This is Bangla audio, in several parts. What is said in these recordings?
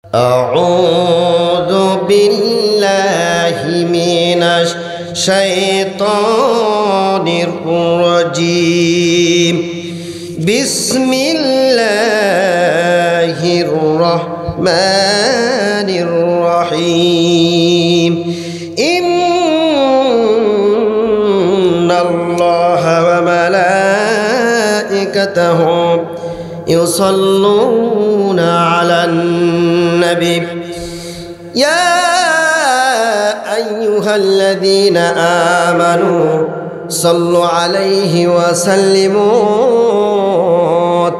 أعوذ بالله من الشيطان الرجيم بسم الله الرحمن الرحيم إن الله وملائكته يصلون على النبي يا أيها الذين آمنوا صلوا عليه وسلموا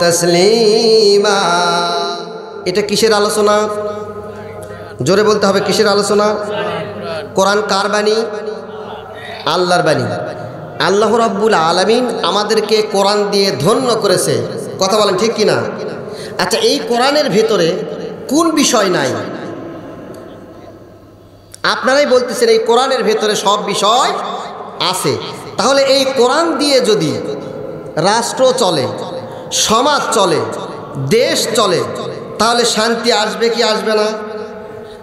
تسليما। এটা কিসের আলোচনা? জোরে বলতে হবে, কিসের আলোচনা? কোরআন কার বাণী? আল্লাহর বাণী। আল্লাহ রাব্বুল আলামিন আমাদেরকে কোরআন দিয়ে ধন্য করেছে। কথা বলেন ঠিক কিনা? আচ্ছা, এই কোরআনের ভিতরে কোন বিষয় নাই? আপনারাই বলতেছেন এই কোরআনের ভিতরে সব বিষয় আছে। তাহলে এই কোরআন দিয়ে যদি রাষ্ট্র চলে, সমাজ চলে, দেশ চলে, তাহলে শান্তি আসবে কি আসবে না?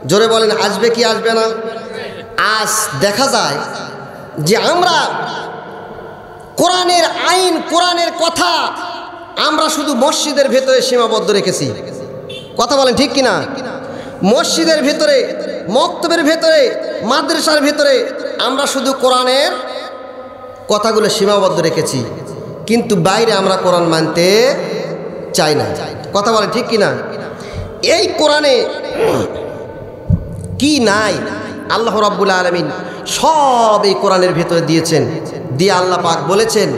জোরে বলেন, আসবে কি আসবে না? আজ দেখা যায় যে আমরা কোরআনের আইন, কোরআনের কথা আমরা শুধু মসজিদের ভেতরে সীমাবদ্ধ রেখেছি। কথা বলেন ঠিক কিনা? মসজিদের ভেতরে, মক্তবের ভেতরে, মাদ্রাসার ভেতরে আমরা শুধু কোরআনের কথাগুলো সীমাবদ্ধ রেখেছি, কিন্তু বাইরে আমরা কোরআন মানতে চাই না। কথা বলেন ঠিক কিনা? এই কোরআনে কি নাই? আল্লাহ রাব্বুল আলামিন সব এই কোরআনের ভেতরে দিয়েছেন। দিয়ে আল্লাহ পাক বলেছেন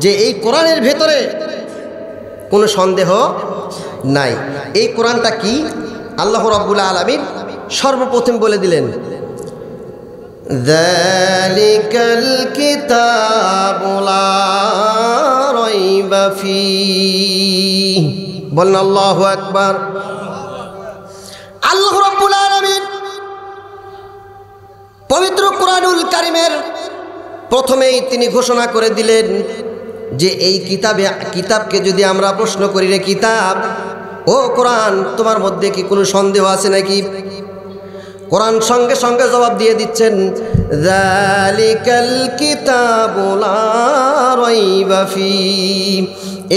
যে এই কোরআনের ভেতরে কোনো সন্দেহ নাই। এই কোরআনটা কি? আল্লাহ রাব্বুল আলামিন সর্বপ্রথম বলে দিলেন, যালিকাল কিতাবু লা রাইবা ফীহি। বলেন আল্লাহু আকবার। আল্লাহ রাব্বুল আলামিন পবিত্র কোরআনুল কারীমের প্রথমেই তিনি ঘোষণা করে দিলেন যে এই কিতাবকে যদি আমরা প্রশ্ন করি, রে কিতাব, ও কোরআন, তোমার মধ্যে কি কোনো সন্দেহ আছে নাকি? কোরআন সঙ্গে সঙ্গে জবাব দিয়ে দিচ্ছেন, যালিকাল কিতাবু লা রাইবা ফীহি।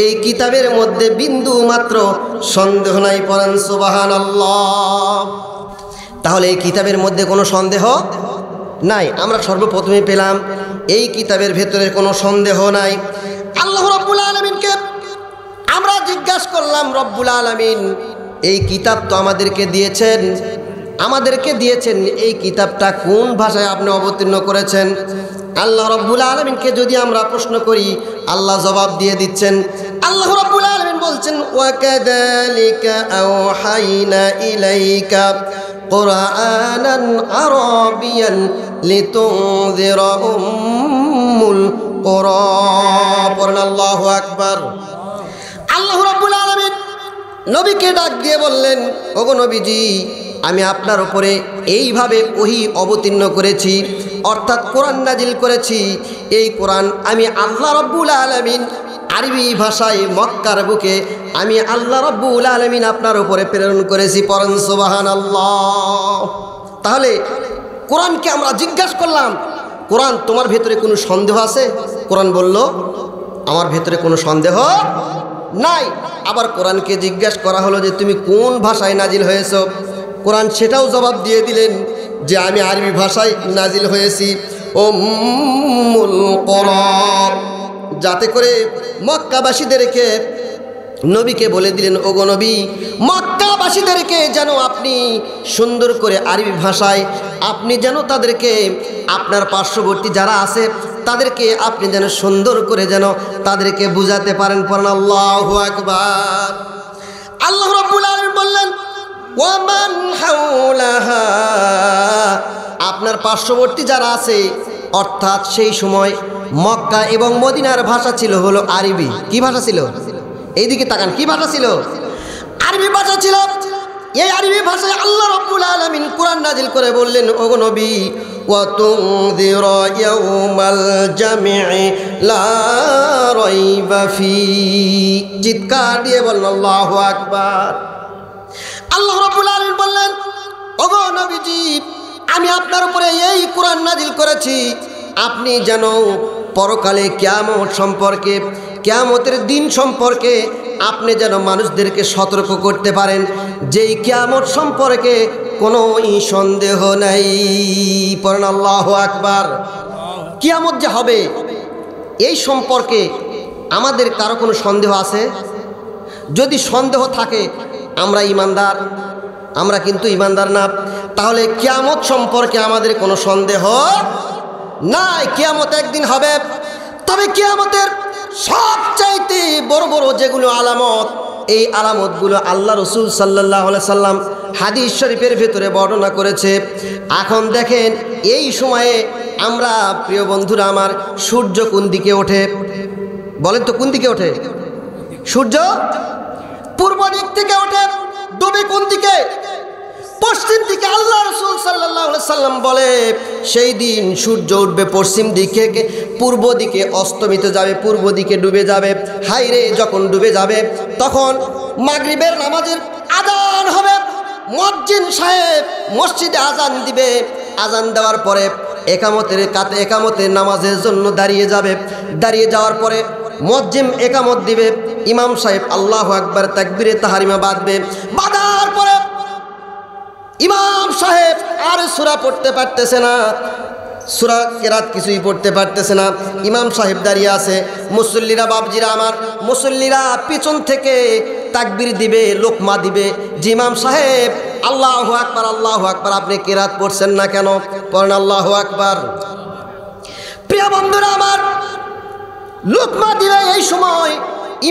এই কিতাবের মধ্যে বিন্দু মাত্র সন্দেহ নাই। পড়েন সুবহানাল্লাহ। তাহলে এই কিতাবের মধ্যে কোনো সন্দেহ নাই। আমরা সর্বপ্রথমে পেলাম এই কিতাবের ভেতরে কোনো সন্দেহ নাই। আল্লাহ রাব্বুল আলামিনকে আমরা জিজ্ঞাসা করলাম, রব্বুল আলামিন এই কিতাব তো আমাদেরকে দিয়েছেন, এই কিতাবটা কোন ভাষায় আপনি অবতীর্ণ করেছেন? আল্লাহ রাব্বুল আলামিনকে যদি আমরা প্রশ্ন করি, আল্লাহ জবাব দিয়ে দিচ্ছেন। আল্লাহ রাব্বুল আলামিন বলছেন, ওয়া কাযালিকা আওহাইনা ইলাইকা কুরআনান আরাবিয়ান লিতুনযিরা উম্মুল কুরা। পড়েন আল্লাহু আকবার। আল্লাহ রাব্বুল আলামিন নবীকে ডাক দিয়ে বললেন, ওগো নবীজি, আমি আপনার উপরে এইভাবে ওহী অবতীর্ণ করেছি, অর্থাৎ কোরআন নাজিল করেছি। এই কোরআন আমি আল্লাহ রাব্বুল আলামিন আরবি ভাষায় মক্কার বুকে আমি আল্লাহ রাব্বুল আলামিন আপনার উপরে প্রেরণ করেছি। পড়েন সুবহানাল্লাহ। তাহলে কোরআনকে আমরা জিজ্ঞাসা করলাম, কোরআন তোমার ভেতরে কোনো সন্দেহ আছে? কোরআন বলল, আমার ভেতরে কোনো সন্দেহ নাই। আবার কোরআনকে জিজ্ঞাসা করা হলো যে তুমি কোন ভাষায় নাজিল হয়েছ? কোরআন সেটাও জবাব দিয়ে দিলেন যে আমি আরবি ভাষায় নাজিল হয়েছি। উম্মুল কুরা। যাতে করে মক্কাবাসীদেরকে নবীকে বলে দিলেন, ওগো নবী, মক্কাবাসীদেরকে যেন আপনি সুন্দর করে আরবি ভাষায় আপনি যেন তাদেরকে, আপনার পার্শ্ববর্তী যারা আছে তাদেরকে আপনি যেন সুন্দর করে যেন তাদেরকে বুঝাতে পারেন। পড়েন আল্লাহু আকবার। আল্লাহ রাব্বুল আলামিন বললেন, ওয়ামান হাওলাহা, আপনার পার্শ্ববর্তী যারা আছে, অর্থাৎ সেই সময় মক্কা এবং মদিনার ভাষা ছিল হলো আরবি। কি ভাষা ছিল? এইদিকে তাকান, কি ভাষা ছিল? আরবি ভাষা ছিল। এই আরবি ভাষায় আল্লাহ রাব্বুল আলামিন কোরআন নাজিল করে বললেন, ওগো নবী, ওয়া তুনযিরা ইয়াউমাল জামি'i লা রাইবা ফি। চিৎকার দিয়ে বলেন আল্লাহু আকবার। আল্লাহ রাব্বুল আলামিন বললেন, ওগো নবীজি, আমি আপনার উপরে এই কোরআন নাজিল করেছি আপনি যেন পরকালে কিয়ামত সম্পর্কে, কিয়ামতের দিন সম্পর্কে আপনি যেন মানুষদেরকে সতর্ক করতে পারেন, যেই কিয়ামত সম্পর্কে কোনো সন্দেহ নাই। পড়েন আল্লাহু আকবার। কিয়ামত যে হবে এই সম্পর্কে আমাদের কারো কোনো সন্দেহ আছে? যদি সন্দেহ থাকে আমরা ঈমানদার, আমরা কিন্তু ঈমানদার না। তাহলে কিয়ামত সম্পর্কে আমাদের কোনো সন্দেহ নাই। কিয়ামত একদিন হবে। তবে কিয়ামতের সবচাইতে বড় বড় যেগুলো আলামত, এই আলামতগুলো আল্লাহ রসুল সাল্লাল্লাহু আলাইহি সাল্লাম হাদিস শরীফের ভেতরে বর্ণনা করেছে। এখন দেখেন এই সময়ে আমরা, প্রিয় বন্ধুরা আমার, সূর্য কোন দিকে ওঠে বলেন তো? কোন দিকে ওঠে? সূর্য পূর্ব দিক থেকে ওঠে। ডুবে কোন দিকে? পশ্চিম দিকে। আল্লাহ রাসূল সাল্লাল্লাহু আলাইহি সাল্লাম বলে সেই দিন সূর্য উঠবে পশ্চিম দিকে, পূর্ব দিকে অস্তমিত যাবে, পূর্ব দিকে ডুবে যাবে। হাইরে যখন ডুবে যাবে তখন মাগরিবের নামাজের আযান হবে। মুয়াজ্জিন সাহেব মসজিদে আযান দিবে। আযান দেওয়ার পরে একামতের নামাজের জন্য দাঁড়িয়ে যাবে। দাঁড়িয়ে যাওয়ার পরে মুয়াজ্জিন একামত দিবে। ইমাম সাহেব আল্লাহু আকবার তাকবীরে তাহরিমা বাঁধবে। বাঁধার পরে ইমাম সাহেব আর সূরা পড়তে পারতেছে না, সূরা কেরাত কিছুই পড়তে পারতেছে না। ইমাম সাহেব দাঁড়িয়ে আছে। মুসল্লিরা, বাবজিরা আমার, মুসল্লিরা পিছন থেকে তাকবীর দিবে, লোকমা দিবে যে ইমাম সাহেব আল্লাহু আকবার, আল্লাহু আকবার, আপনি কেরাত পড়ছেন না কেন? পড়েন আল্লাহু আকবার। প্রিয় বন্ধুরা আমার, লোকমা দিবে। এই সময়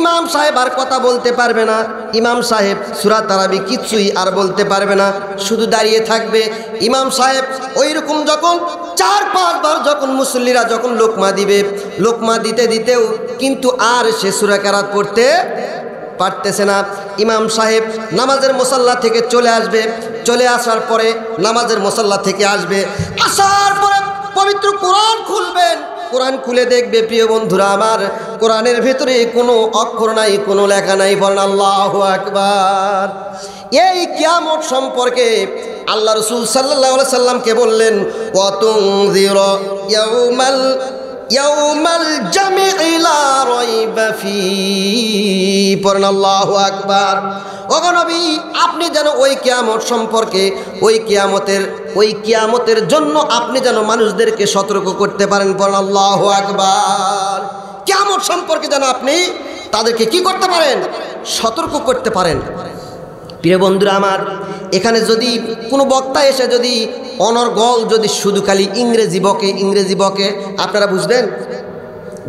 ইমাম সাহেব আর কথা বলতে পারবে না। ইমাম সাহেব সূরা তারাবি কিছুই আর বলতে পারবে না, শুধু দাঁড়িয়ে থাকবে। ইমাম সাহেব ওই রকম যখন 4-5 বার যখন মুসল্লিরা যখন লোকমা দিবে, লোকমা দিতে দিতেও কিন্তু আর সে সূরা কেরাত পড়তে পারতেছে না। ইমাম সাহেব নামাজের মুসাল্লা থেকে চলে আসবে। চলে আসার পরে নামাজের মুসাল্লা থেকে আসবে, আসার পরে পবিত্র কোরআন খুলবেন। কোরআন খুলে দেখবে, প্রিয় বন্ধুরা আমার, কোরআনের ভেতরে কোনো অক্ষর নাই, কোনো লেখা নাই। বলেন আল্লাহু আকবার। এই কিয়ামত সম্পর্কে আল্লাহ রাসূল সাল্লাল্লাহু আলাইহি সাল্লামকে বললেন, ওয়াতুনযিরু ইয়াউমাল জামি'i লা রাইবা ফি। পড়েন আল্লাহু আকবার। ওগো নবী, আপনি যেন ওই কিয়ামত সম্পর্কে, ওই কিয়ামতের জন্য আপনি যেন মানুষদেরকে সতর্ক করতে পারেন। পড়েন আল্লাহু আকবার। কিয়ামত সম্পর্কে যেন আপনি তাদেরকে কি করতে পারেন? সতর্ক করতে পারেন। প্রিয় বন্ধুরা আমার, এখানে যদি কোনো বক্তা এসে যদি অনর্গল যদি শুধু খালি ইংরেজি বকে, আপনারা বুঝবেন?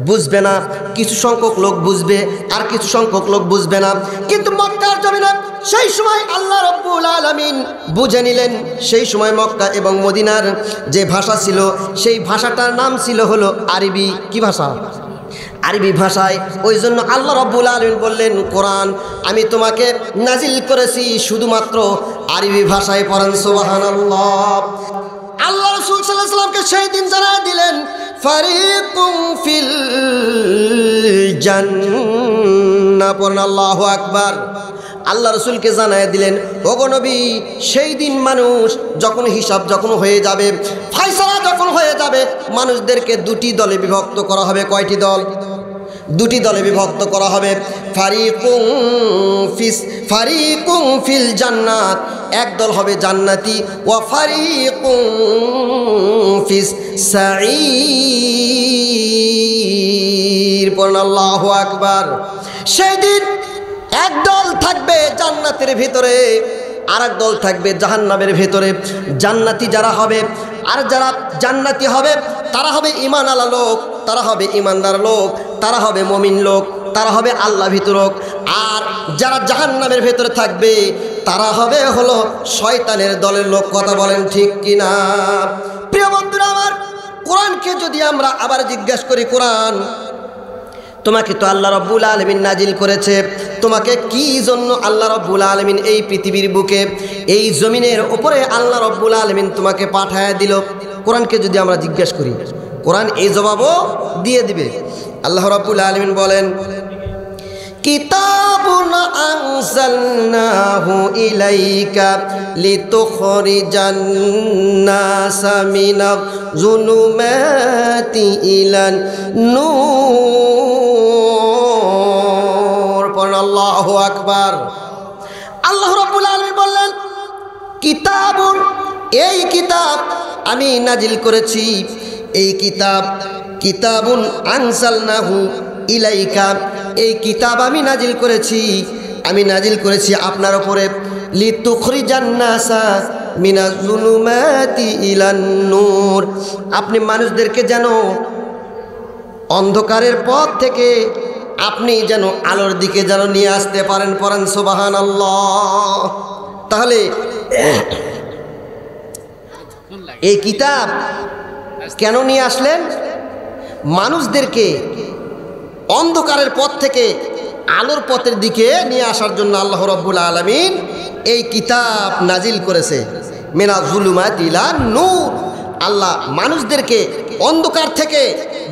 বুঝবে না। কিছু সংখ্যক লোক বুঝবে আর কিছু সংখ্যক লোক বুঝবে না। কিন্তু মক্কার জমিনে সেই সময় আল্লাহ রাব্বুল আলামিন বুঝে নিলেন। সেই সময় মক্কা এবং মদিনার যে ভাষা ছিল, সেই ভাষাটার নাম ছিল হলো আরবি। কি ভাষা? আরবি ভাষায়। ওই জন্য আল্লাহ রাব্বুল আলামিন বললেন, কোরআন আমি তোমাকে নাজিল করেছি শুধুমাত্র আরবি ভাষায়। পড়েন সুবহানাল্লাহ। আল্লাহ রাসূল সাল্লাল্লাহু আলাইহি ওয়াসাল্লামকে সেই দিন জানায় দিলেন, ফারিকুম ফিল জান্নাহ। পড়েন আল্লাহু আকবার। আল্লাহ রাসূলকে জানায় দিলেন, ওগো নবী, সেই দিন মানুষ যখন হিসাব যখন হয়ে যাবে, ফয়সালা যখন হয়ে যাবে, মানুষদেরকে দুটি দলে বিভক্ত করা হবে। কয়টি দল? দুটি দলে বিভক্ত করা হবে। ফারিকুম ফিল জান্নাত, এক দল হবে জান্নাতি, ওয়া ফারিকুম ফিস সাঈর। পড়েন আল্লাহু আকবার। সেই দিন এক দল থাকবে জান্নাতের ভিতরে, আর এক দল থাকবে জাহান্নামের ভিতরে। জান্নাতি যারা হবে, আর যারা জান্নাতি হবে তারা হবে ঈমান আলা লোক, তারা হবে ঈমানদার লোক, তারা হবে মুমিন লোক, তারা হবে আল্লাহ ভীতু লোক। আর যারা জাহান্নামের ভেতরে থাকবে তারা হবে হলো শয়তানের দলের লোক। কথা বলেন ঠিক কিনা? প্রিয় বন্ধুরা আমার, কোরআনকে যদি আমরা আবার জিজ্ঞাসা করি, কোরআন তোমাকে তো আল্লাহ রাব্বুল আলামিন নাজিল করেছে, তোমাকে কি জন্য আল্লাহ রাব্বুল আলামিন এই পৃথিবীর বুকে, এই জমিনের উপরে আল্লাহ রাব্বুল আলামিন তোমাকে পাঠায়া দিল? কোরআনকে যদি আমরা জিজ্ঞাসা করি, কোরআন এই জবাবও দিয়ে দিবে। আল্লাহ রাব্বুল আলামিন বলেন, কিতাবুন আনজালনাহু ইলাইকা লিতুখরিজান নাসা মিনাজ যুলুমাতি ইলান নূর। পড়ুন আল্লাহু আকবার। আল্লাহ রাব্বুল আলামিন বললেন কিতাবুন, এই কিতাব আমি নাজিল করেছি, এই কিতাব কিতাবুন আনজালনাহু ইলাইকা, এই কিতাব আমি নাজিল করেছি আপনার উপরে লিতুখরিজান নাসা মিনাজ যুলুমাতি ইলান নূর, আপনি মানুষদেরকে যেন অন্ধকারের পথ থেকে আপনি যেন আলোর দিকে যেন নিয়ে আসতে পারেন। পড়েন সুবহানাল্লাহ। তাহলে এই কিতাব কেন নিয়ে আসলেন? মানুষদেরকে অন্ধকারের পথ থেকে আলোর পথের দিকে নিয়ে আসার জন্য আল্লাহ রাব্বুল আলামিন এই কিতাব নাজিল করেছে। মিনাজ যুলুমাতি ইলান নূর, আল্লাহ মানুষদেরকে অন্ধকার থেকে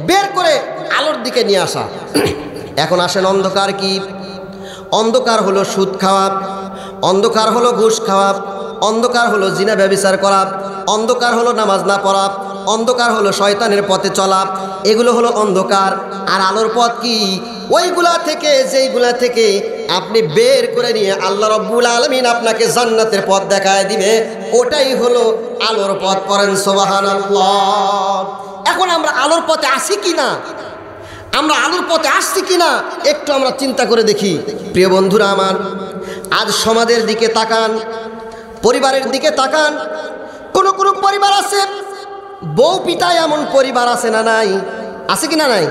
বের করে আলোর দিকে নিয়ে আসা। এখন আসেন, অন্ধকার কি? অন্ধকার হলো সুদ খাওয়া, অন্ধকার হলো ঘুষ খাওয়া, অন্ধকার হলো জিনা ব্যভিচার করা, অন্ধকার হলো নামাজ না পড়া, অন্ধকার হলো শয়তানের পথে চলা, এগুলো হলো অন্ধকার। আর আলোর পথ কি? ওইগুলা থেকে, যেইগুলা থেকে আপনি বের করে নিয়ে আল্লাহ রাব্বুল আলামিন আপনাকে জান্নাতের পথ দেখায় দিবে, ওটাই হলো আলোর পথ। পড়েন সুবহানাল্লাহ। এখন আমরা আলোর পথে আসি কিনা, আমরা আলোর পথে আসছি কিনা একটু আমরা চিন্তা করে দেখি। প্রিয় বন্ধুরা আমার, আজ সমাজের দিকে তাকান, পরিবারের দিকে তাকান। কোন কোন পরিবার আছে বউ পিটায়, এমন পরিবার আছে না নাই? আছে কি না নাই?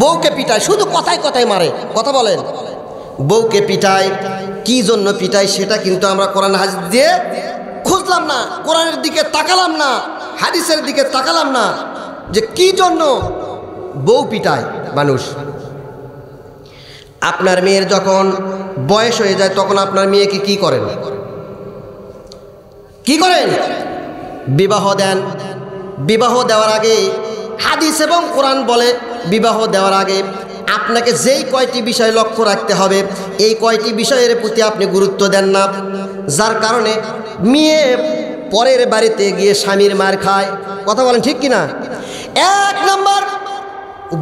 বউকে পিটায়, শুধু কথায় কথায় মারে। কথা বলেন, বউকে পিটায়। কি জন্য পিটায় সেটা কিন্তু আমরা কোরআন হাদিস দিয়ে খুঁজলাম না, কোরআনের দিকে তাকালাম না, হাদিসের দিকে তাকালাম না যে কি জন্য বউ পিটায় মানুষ। আপনার মেয়ের যখন বয়স হয়ে যায় তখন আপনার মেয়েকে কি করেন? কি করেন? বিবাহ দেন। বিবাহ দেওয়ার আগে হাদিস এবং কোরআন বলে, বিবাহ দেওয়ার আগে আপনাকে যেই কয়টি বিষয় লক্ষ্য রাখতে হবে, এই কয়টি বিষয়ের প্রতি আপনি গুরুত্ব দেন না, যার কারণে মেয়ে পরের বাড়িতে গিয়ে স্বামীর মার খায়। কথা বলেন ঠিক কিনা? এক নম্বর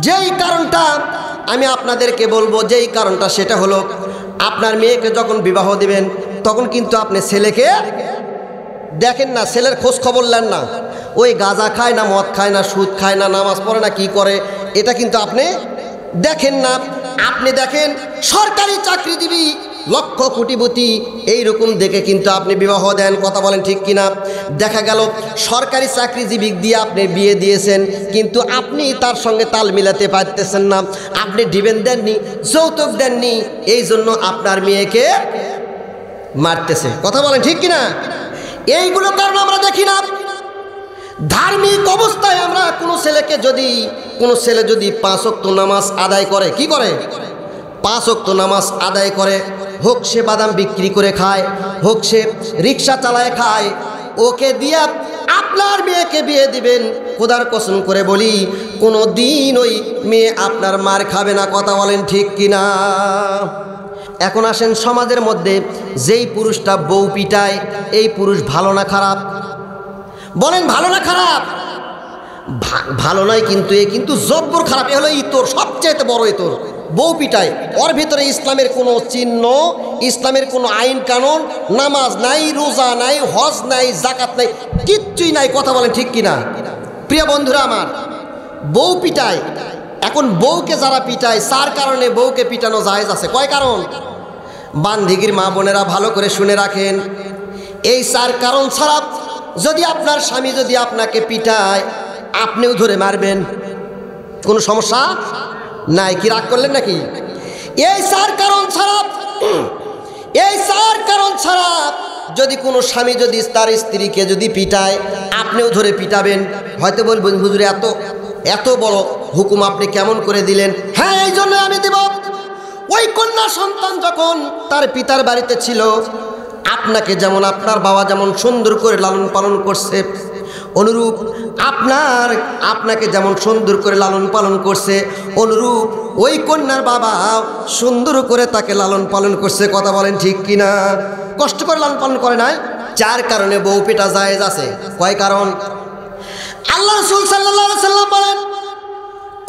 যেই কারণটা আমি আপনাদেরকে বলবো, যেই কারণটা সেটা হলো, আপনার মেয়েকে যখন বিবাহ দিবেন তখন কিন্তু আপনি ছেলেকে দেখেন না, ছেলের খোঁজ খবর নেন না। ওই গাঁজা খায় না, মদ খায় না, সুদ খায় না, নামাজ পড়ে না, কি করে, এটা কিন্তু আপনি দেখেন না। আপনি দেখেন সরকারি চাকরিজীবী, লক্ষ কোটিপতি, এইরকম দেখে কিন্তু আপনি বিবাহ দেন। কথা বলেন ঠিক কিনা? দেখা গেল সরকারি চাকরিজীবী দিয়ে আপনি বিয়ে দিয়েছেন, কিন্তু আপনি তার সঙ্গে তাল মিলাতে পারতেছেন না, আপনি ডিভেন্স দেননি, যৌতুক দেননি, এই জন্য আপনার মেয়েকে মারতেছে। কথা বলেন ঠিক কিনা? এইগুলো কারণ আমরা দেখি না। ধার্মিক অবস্থায় আমরা কোনো ছেলে যদি 5 ওয়াক্ত নামাজ আদায় করে, কি করে? 5 ওয়াক্ত নামাজ আদায় করে, হোক সে বাদাম বিক্রি করে খায়, হোক সে রিক্সা চালায় খায়, ওকে দিয়া আপনার মেয়েকে বিয়ে দিবেন, খোদার কসম করে বলি কোনো দিন ওই মেয়ে আপনার মার খাবে না। কথা বলেন ঠিক কিনা? এখন আসেন, সমাজের মধ্যে যেই পুরুষটা বউ পিটায়, এই পুরুষ ভালো না খারাপ? বলেন ভালো না খারাপ? ভালো নয়, কিন্তু এ কিন্তু জব্বর খারাপ। এ হলো ইতর, সবচেয়ে বড় ইতর। বউ পিটায়, ওর ভিতরে ইসলামের কোনো চিহ্ন, ইসলামের কোনো আইন কানুন, নামাজ নাই, রোজা নাই, হজ নাই, জাকাত নাই, কিচ্ছুই নাই। কথা বলেন ঠিক কিনা? প্রিয় বন্ধুরা আমার, বউ পিটায়। এখন বউকে যারা পিটায়, তার কারণে বউকে পিটানো জায়েজ আছে। কয় কারণ? বান্ধিগির মা বোনেরা ভালো করে শুনে রাখেন, এই 4 কারণ ছাড়া যদি আপনার স্বামী যদি আপনাকে পিটায়, আপনিও ধরে মারবেন, কোনো সমস্যা নাই। কি রাগ করলেন নাকি? এই 4 কারণ ছাড়া যদি কোনো স্বামী যদি তার স্ত্রীকে যদি পিটায়, আপনিও ধরে পিটাবেন। হয়তো বলবেন হুজুর এত বড় হুকুম আপনি কেমন করে দিলেন? হ্যাঁ, এই জন্য আমি দেব। ওই কন্যা সন্তান যখন তার পিতার বাড়িতে ছিল, আপনাকে যেমন আপনার বাবা যেমন সুন্দর করে লালন পালন করছে, অনুরূপ আপনাকে যেমন সুন্দর করে লালন পালন করছে, অনুরূপ ওই কন্যার বাবা সুন্দর করে তাকে লালন পালন করছে। কথা বলেন ঠিক কিনা? কষ্ট করে লালন পালন করে নাই। 4 কারণে বউ পেটা জায়েজ আছে। কয় কারণ? আল্লাহ রাসূল সাল্লাল্লাহু আলাইহি সাল্লাম বলেন,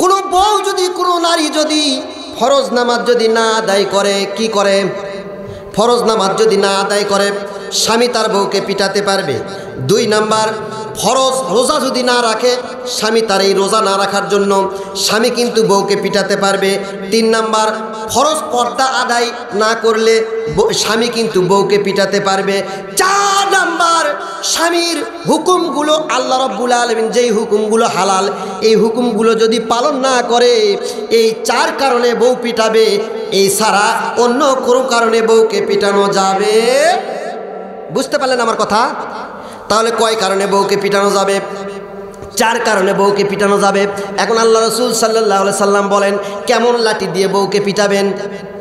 কোনো বউ যদি, কোনো নারী যদি ফরজ নামাজ যদি না আদায় করে, কি করে? ফরজ নামাজ যদি না আদায় করে, স্বামী তার বউকে পিটাতে পারবে। 2 নাম্বার, ফরজ রোজা যদি না রাখে, স্বামী তার এই রোজা না রাখার জন্য স্বামী কিন্তু বউকে পিটাতে পারবে। 3 নাম্বার, ফরজ পর্দা আদায় না করলে স্বামী কিন্তু বউকে পিটাতে পারবে। 4 নাম্বার, স্বামীর হুকুমগুলো, আল্লাহ রাব্বুল আলামিন যেই হুকুমগুলো হালাল, এই হুকুমগুলো যদি পালন না করে, এই 4 কারণে বউ পিটাবে। এই ছাড়া অন্য কোনো কারণে বউকে পিটানো যাবে। বুঝতে পারলেন আমার কথা? তাহলে কয় কারণে বউকে পিটানো যাবে? 4 কারণে বউকে পিটানো যাবে। এখন আল্লাহ রাসূল সাল্লাল্লাহু আলাইহি সাল্লাম বলেন, কেমন লাঠি দিয়ে বউকে পিটাবেন?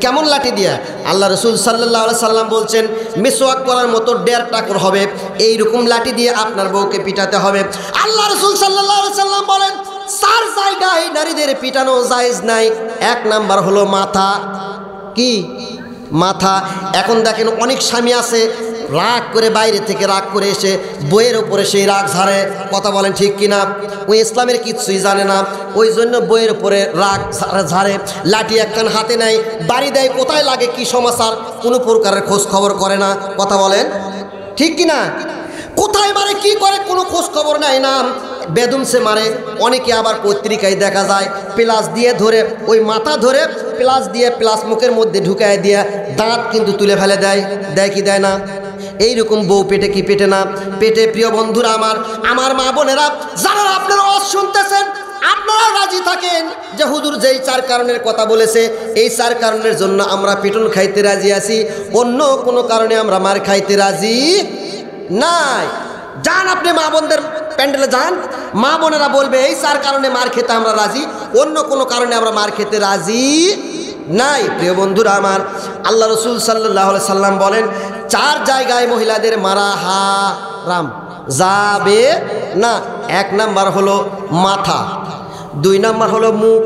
কেমন লাঠি দিয়ে? আল্লাহ রাসূল সাল্লাল্লাহু আলাইহি সাল্লাম বলছেন, মিসওয়াক করার মতো 1.5 টাকর হবে, এইরকম লাঠি দিয়ে আপনার বউকে পিটাতে হবে। আল্লাহ রাসূল সাল্লাল্লাহু আলাইহি সাল্লাম বলেন, 4 জায়গায় নারীদের পিটানো জায়েজ নাই। 1 নাম্বার হলো মাথা। কি? মাথা। এখন দেখেন অনেক স্বামী আছে, রাগ করে, বাইরে থেকে রাগ করে এসে বইয়ের ওপরে সেই রাগ ঝাড়ে। কথা বলেন ঠিক কিনা? ওই ইসলামের কিছুই জানে না, ওই জন্য বইয়ের ওপরে রাগ ঝাড়ে, লাঠি একখান হাতে নেয়, বাড়ি দেয়, কোথায় লাগে কি সমাচার কোনো প্রকারের খোঁজ খবর করে না। কথা বলেন ঠিক কিনা? কোথায় মারে, কি করে, কোনো খোঁজ খবর নেয় না, বেদম সে মারে। অনেকে আবার পত্রিকায় দেখা যায় প্লাস দিয়ে ধরে, ওই মাথা ধরে প্লাস দিয়ে প্লাস মুখের মধ্যে ঢুকায় দিয়ে দাঁত কিন্তু তুলে ফেলে দেয়। দেয় কি দেয় না? এইরকম বউ পেটে কি পেটে না? পেটে। প্রিয় বন্ধুরা আমার মা বোনেরা, যারা আপনারা ওয়াজ শুনতেছেন, আপনারা রাজি থাকেন যে হুজুর যেই 4 কারণের কথা বলেছে, এই 4 কারণের জন্য আমরা পিটন খাইতে রাজি আছি, অন্য কোনো কারণে আমরা মার খাইতে রাজি নাই। যান আপনি মা বোনদের প্যান্ডেলে যান, মা বোনেরা বলবে এই 4 কারণে মার খেতে আমরা রাজি, অন্য কোনো কারণে আমরা মার খেতে রাজি নাই। প্রিয় বন্ধুরা আমার, আল্লাহ রাসূল সাল্লাল্লাহু আলাইহি সাল্লাম বলেন, 4 জায়গায় মহিলাদের মারা হারাম, যাবে না। 1 নাম্বার হলো মাথা, 2 নাম্বার হলো মুখ,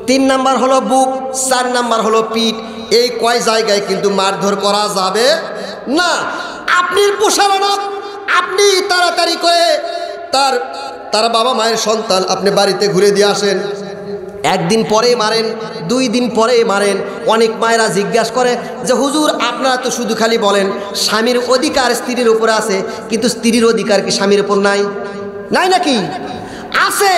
3 নাম্বার হলো বুক, 4 নাম্বার হলো পিঠ। এই কয় জায়গায় কিন্তু মারধর করা যাবে না। আপনি প্রসারণা, আপনি তাড়াতাড়ি করে তার বাবা মায়ের সন্তান আপনি বাড়িতে ঘুরে দিয়ে আসেন, 1 দিন পরে মারেন, 2 দিন পরে মারেন। অনেক মায়েরা জিজ্ঞাসা করে যে হুজুর আপনারা তো শুধু খালি বলেন স্বামীর অধিকার স্ত্রীর উপরে আছে, কিন্তু স্ত্রীর অধিকার কি স্বামীর উপর নাই? নাই নাকি? আছে।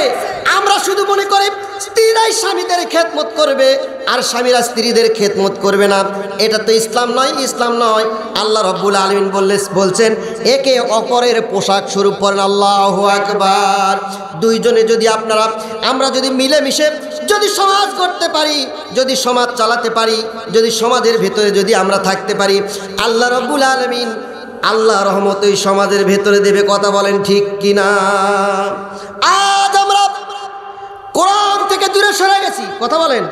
আমরা শুধু মনে করি স্ত্রীরাই স্বামীদের খেদমত করবে আর স্বামীরা স্ত্রীদের খেদমত করবে না। এটা তো ইসলাম নয়, ইসলাম নয়। আল্লাহ রাব্বুল আলামিন বলছেন, একে অপরের পোশাক স্বরূপ পড়েন। আল্লাহু আকবার। 2 জনে যদি আমরা যদি মিলেমিশে যদি সমাজ করতে পারি, যদি সমাজ চালাতে পারি, যদি সমাজের ভেতরে যদি আমরা থাকতে পারি, আল্লাহ রাব্বুল আলামিন আল্লাহ রহমত ওই সমাজের ভেতরে দেবে। কথা বলেন ঠিক কিনা? আজ আমরা কোরআন থেকে দূরে সরে গেছি। কথা বলেন,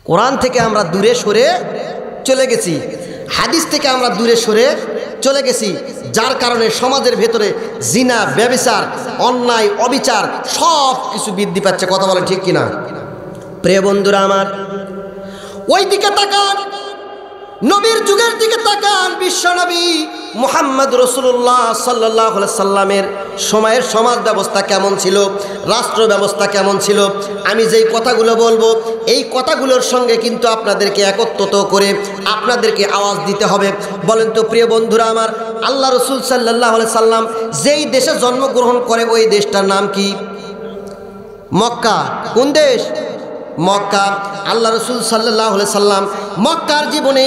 কোরআন থেকে আমরা দূরে সরে চলে গেছি, হাদিস থেকে আমরা দূরে সরে চলে গেছি, যার কারণে সমাজের ভেতরে জিনা, ব্যভিচার, অন্যায়, অবিচার সব কিছু বৃদ্ধি পাচ্ছে। কথা বলেন ঠিক কিনা? প্রিয় বন্ধুরা আমার, ওই দিকে তাকান, নবীর যুগের দিকে তাকান। বিশ্বনবী মুহাম্মদ রাসূলুল্লাহ সাল্লাল্লাহু আলাইহি সাল্লামের সময়ের সমাজ ব্যবস্থা কেমন ছিল, রাষ্ট্র ব্যবস্থা কেমন ছিল? আমি যেই কথাগুলো বলবো, এই কথাগুলোর সঙ্গে কিন্তু আপনাদেরকে একত্রিত করে আপনাদেরকে আওয়াজ দিতে হবে। বলেন তো প্রিয় বন্ধুরা আমার, আল্লাহ রাসূল সাল্লাল্লাহু আলাইহি সাল্লাম যেই দেশে জন্মগ্রহণ করে ওই দেশটার নাম কি? মক্কা। কোন দেশ? মক্কা। আল্লাহ রাসূল সাল্লাল্লাহু আলাইহি সাল্লাম মক্কার জীবনে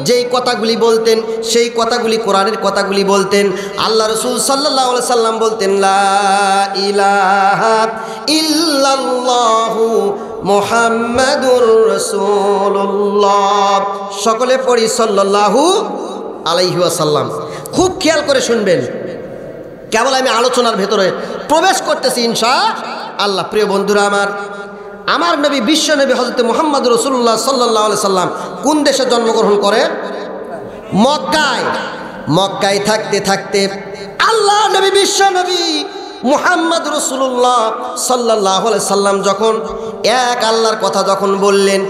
যেই কথাগুলি বলতেন, সেই কথাগুলি, কোরআনের কথাগুলি বলতেন। আল্লাহ রাসূল সাল্লাল্লাহু আলাইহি সাল্লাম বলতেন, লা ইলাহা ইল্লাল্লাহু মুহাম্মাদুর রাসূলুল্লাহ। সকলে পড়ি সাল্লাল্লাহু আলাইহি ওয়াসাল্লাম। খুব খেয়াল করে শুনবেন, কেবল আমি আলোচনার ভেতরে প্রবেশ করতেছি ইনশাআল্লাহ। প্রিয় বন্ধুরা আমার নবী, বিশ্ব নবী হযরত মুহাম্মদ রাসূলুল্লাহ সাল্লাল্লাহু আলাইহি সাল্লাম কোন দেশে জন্মগ্রহণ করে? মক্কায়। মক্কায় থাকতে থাকতে আল্লাহ নবী বিশ্ব নবী মুহাম্মদ রাসূলুল্লাহ সাল্লাল্লাহু আলাইহি সাল্লাম যখন এক আল্লাহর কথা যখন বললেন,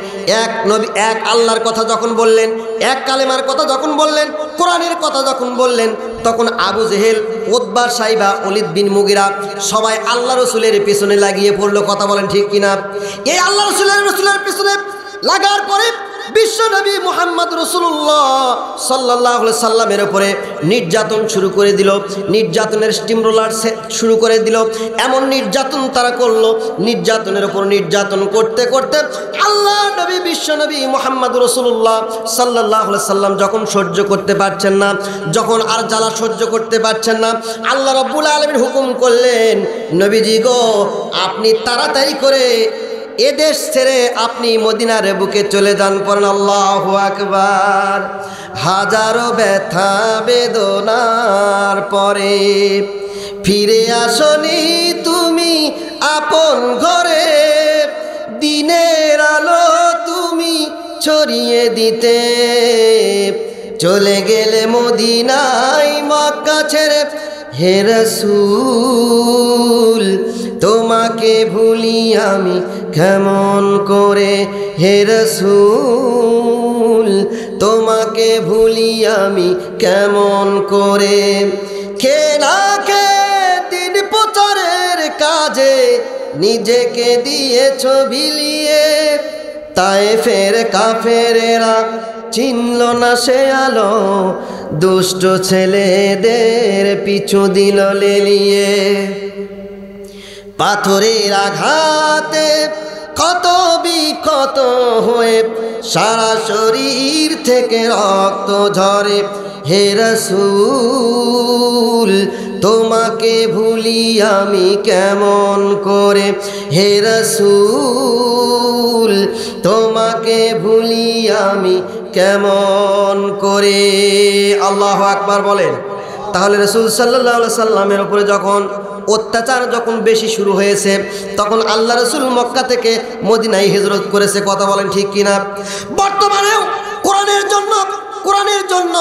এক নবী এক আল্লাহর কথা যখন বললেন, এক কালেমার কথা যখন বললেন, কোরআনের কথা যখন বললেন, তখন আবু জেহেল, উতবা, সাইবা, ওলীদ বিন মুগিরা সবাই আল্লাহ রসুলের পেছনে লাগিয়ে পড়লো। কথা বলেন ঠিক কিনা? এই আল্লাহ রসুলের পেছনে লাগার পরে বিশ্ব নবী মুহাম্মদ রাসূলুল্লাহ সাল্লাল্লাহু আলাইহি সাল্লামের উপরে নির্যাতন শুরু করে দিল, নির্যাতনের স্টিম রোলার শুরু করে দিল। এমন নির্যাতন তারা করলো, নির্যাতনের উপর নির্যাতন করতে করতে আল্লাহ নবী বিশ্ব নবী মুহাম্মদ রাসূলুল্লাহ সাল্লাল্লাহু আলাইহি সাল্লাম যখন সহ্য করতে পারছেন না, যখন আর জ্বালা সহ্য করতে পারছেন না, আল্লাহ রাব্বুল আলামিন হুকুম করলেন, নবীজি গো, আপনি তাড়াতাড়ি করে এদেশ ছেড়ে আপনি মদিনার বুকে চলে যান। পড়েন আল্লাহু আকবার। হাজারো ব্যথা বেদনার পরে ফিরে আসনি তুমি আপন ঘরে, দিনের আলো তুমি ছড়িয়ে দিতে, চলে গেলে মদিনায় মক্কা ছেড়ে, হে রাসূল তোমাকে ভুলি আমি কেমন করে, হে রাসূল তোমাকে ভুলি আমি কেমন করে। কে না কে দিন প্রচারের কাজে নিজেকে দিয়েছ বিলিয়ে, তায়েফের কাফেরেরা চিনল না সে আলো, দুষ্ট ছেলেদের পিছু দিল লেলিয়ে। পাথরের আঘাতে কত বিক্ষত হয়ে সারা শরীর থেকে রক্ত ঝরে, হে রাসূল তোমাকে ভুলি আমি কেমন করে, হে রাসূল তোমাকে ভুলি আমি কেমন করে। আল্লাহু আকবার বলেন। তাহলে রাসূল সাল্লাল্লাহু আলাইহি সাল্লামের উপরে যখন অত্যাচার যখন বেশি শুরু হয়েছে, তখন আল্লাহ রাসূল মক্কা থেকে মদিনায় হিজরত করেছে। কথা বলেন ঠিক কিনা? বর্তমানেও কোরআনের জন্য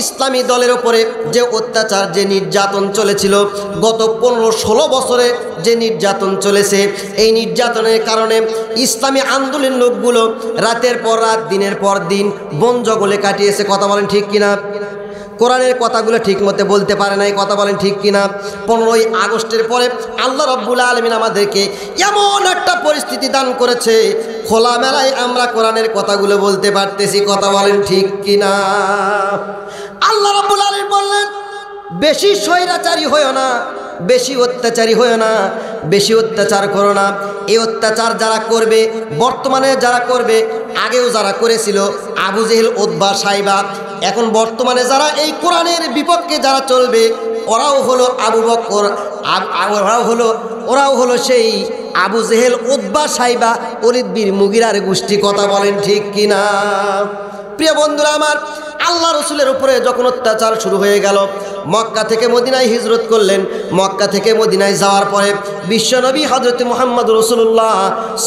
ইসলামী দলের উপরে যে অত্যাচার, যে নির্যাতন চলেছিল গত 15-16 বছরে, যে নির্যাতন চলেছে, এই নির্যাতনের কারণে ইসলামী আন্দোলনের লোকগুলো রাতের পর রাত, দিনের পর দিন বন জঙ্গলে কাটিয়েছে। কথা বলেন ঠিক কিনা? কোরআনের কথাগুলো ঠিক মতো বলতে পারে নাই। কথা বলেন ঠিক কিনা? 15ই আগস্টের পরে আল্লাহ রাব্বুল আলামিন আমাদেরকে এমন একটা পরিস্থিতি দান করেছে, খোলামেলায় আমরা কোরআনের কথাগুলো বলতে পারতেছি। কথা বলেন ঠিক কিনা? আল্লাহ রাব্বুল আলামিন বললেন, বেশি স্বৈরাচারী হয়ো না, বেশি অত্যাচারী হয়ো না, বেশি অত্যাচার করো না। এই অত্যাচার যারা করবে, বর্তমানে যারা করবে, আগেও যারা করেছিল আবু জেহেল, উতবা, সাইবা, এখন বর্তমানে যারা এই কোরআনের বিপক্ষে যারা চলবে, ওরাও হলো আবু বকর, ওরাও হলো সেই আবু জেহেল, উতবা, সাইবা, ওলীদ বিন মুগিরার গোষ্ঠী। কথা বলেন ঠিক কিনা? প্রিয় বন্ধুরা আমার, আল্লাহ রসুলের উপরে যখন অত্যাচার শুরু হয়ে গেল, মক্কা থেকে মদিনায় হিজরত করলেন। মক্কা থেকে মদিনায় যাওয়ার পরে বিশ্বনবী হযরত মুহাম্মদ রাসূলুল্লাহ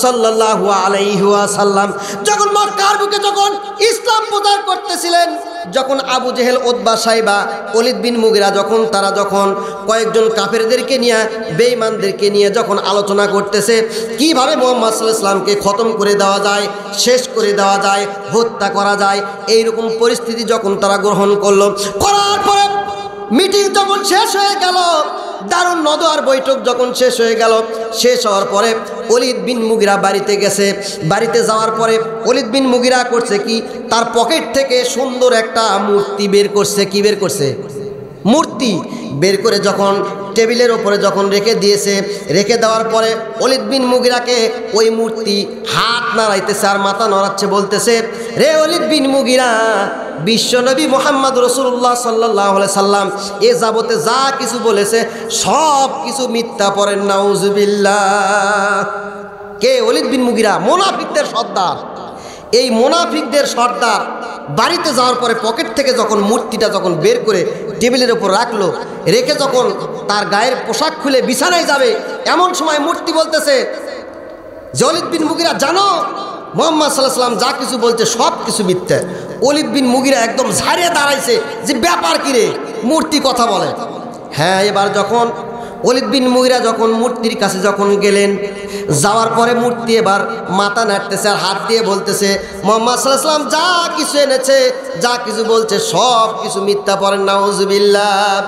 সাল্লাল্লাহু আলাইহি ওয়াসাল্লাম যখন মক্কার বুকে যখন ইসলাম প্রচার করতেছিলেন, যখন আবু জেহেল, উতবা, সাইবা, ওলীদ বিন মুগিরা তারা যখন কয়েকজন কাফেরদেরকে নিয়ে, বেঈমানদেরকে নিয়ে যখন আলোচনা করতেছে কিভাবে মুহাম্মদ সাল্লাল্লাহু আলাইহি ওয়াসাল্লামকে খতম করে দেওয়া যায়, শেষ করে দেওয়া যায়, হত্যা করা যায়, এইরকম পরিস্থিতি যখন তারা গ্রহণ করলো, করার পরে মিটিং যখন শেষ হয়ে গেল, দারুন নদওয়ার বৈঠক যখন শেষ হয়ে গেল, শেষ হওয়ার পরে ওলীদ বিন মুগিরা বাড়িতে গেছে। বাড়িতে যাওয়ার পরে ওলীদ বিন মুগিরা করছে কি, তার পকেট থেকে সুন্দর একটা মূর্তি বের করছে। কি বের করছে? মূর্তি বের করে যখন টেবিলের ওপরে যখন রেখে দিয়েছে, রেখে দেওয়ার পরে ওলীদ বিন মুগিরাকে ওই মূর্তি হাত নাড়াইতেছে আর মাথা নড়াচ্ছে, বলতেছে, রে ওলীদ বিন মুগিরা, বিশ্বনবী মুহাম্মদ রাসূলুল্লাহ সাল্লাল্লাহু আলাইহি সাল্লাম এ যাবতে যা কিছু বলেছে সব কিছু মিথ্যা। পড়েন নাউজুবিল্লাহ। কে? ওলীদ বিন মুগিরা, মুনাফিকদের সর্দার। এই মুনাফিকদের সর্দার বাড়িতে যাওয়ার পরে পকেট থেকে যখন মূর্তিটা যখন বের করে টেবিলের উপর রাখলো, রেখে যখন তার গায়ের পোশাক খুলে বিছানায় যাবে, এমন সময় মূর্তি বলতেছে, ওলীদ বিন মুগিরা, জানো মুহাম্মদ সাল্লাল্লাহু আলাইহি ওয়াসাল্লাম যা কিছু বলছে সব কিছু মিথ্যা। ওলীদ বিন মুগিরা একদম ঝাড়িয়ে দাঁড়াইছে যে ব্যাপার কি রে, মূর্তি কথা বলে। হ্যাঁ, এবার যখন ওলীদ বিন মুগিরা যখন মূর্তির কাছে যখন গেলেন, যাওয়ার পরে মূর্তি এবার মাথা নাড়তেছে আর হাত দিয়ে বলতেছে মুহাম্মদ সাল্লাল্লাহু আলাইহি ওয়াসাল্লাম যা কিছু এনেছে, যা কিছু বলছে সব কিছু মিথ্যা। পড়েন নাউজুবিল্লাহ।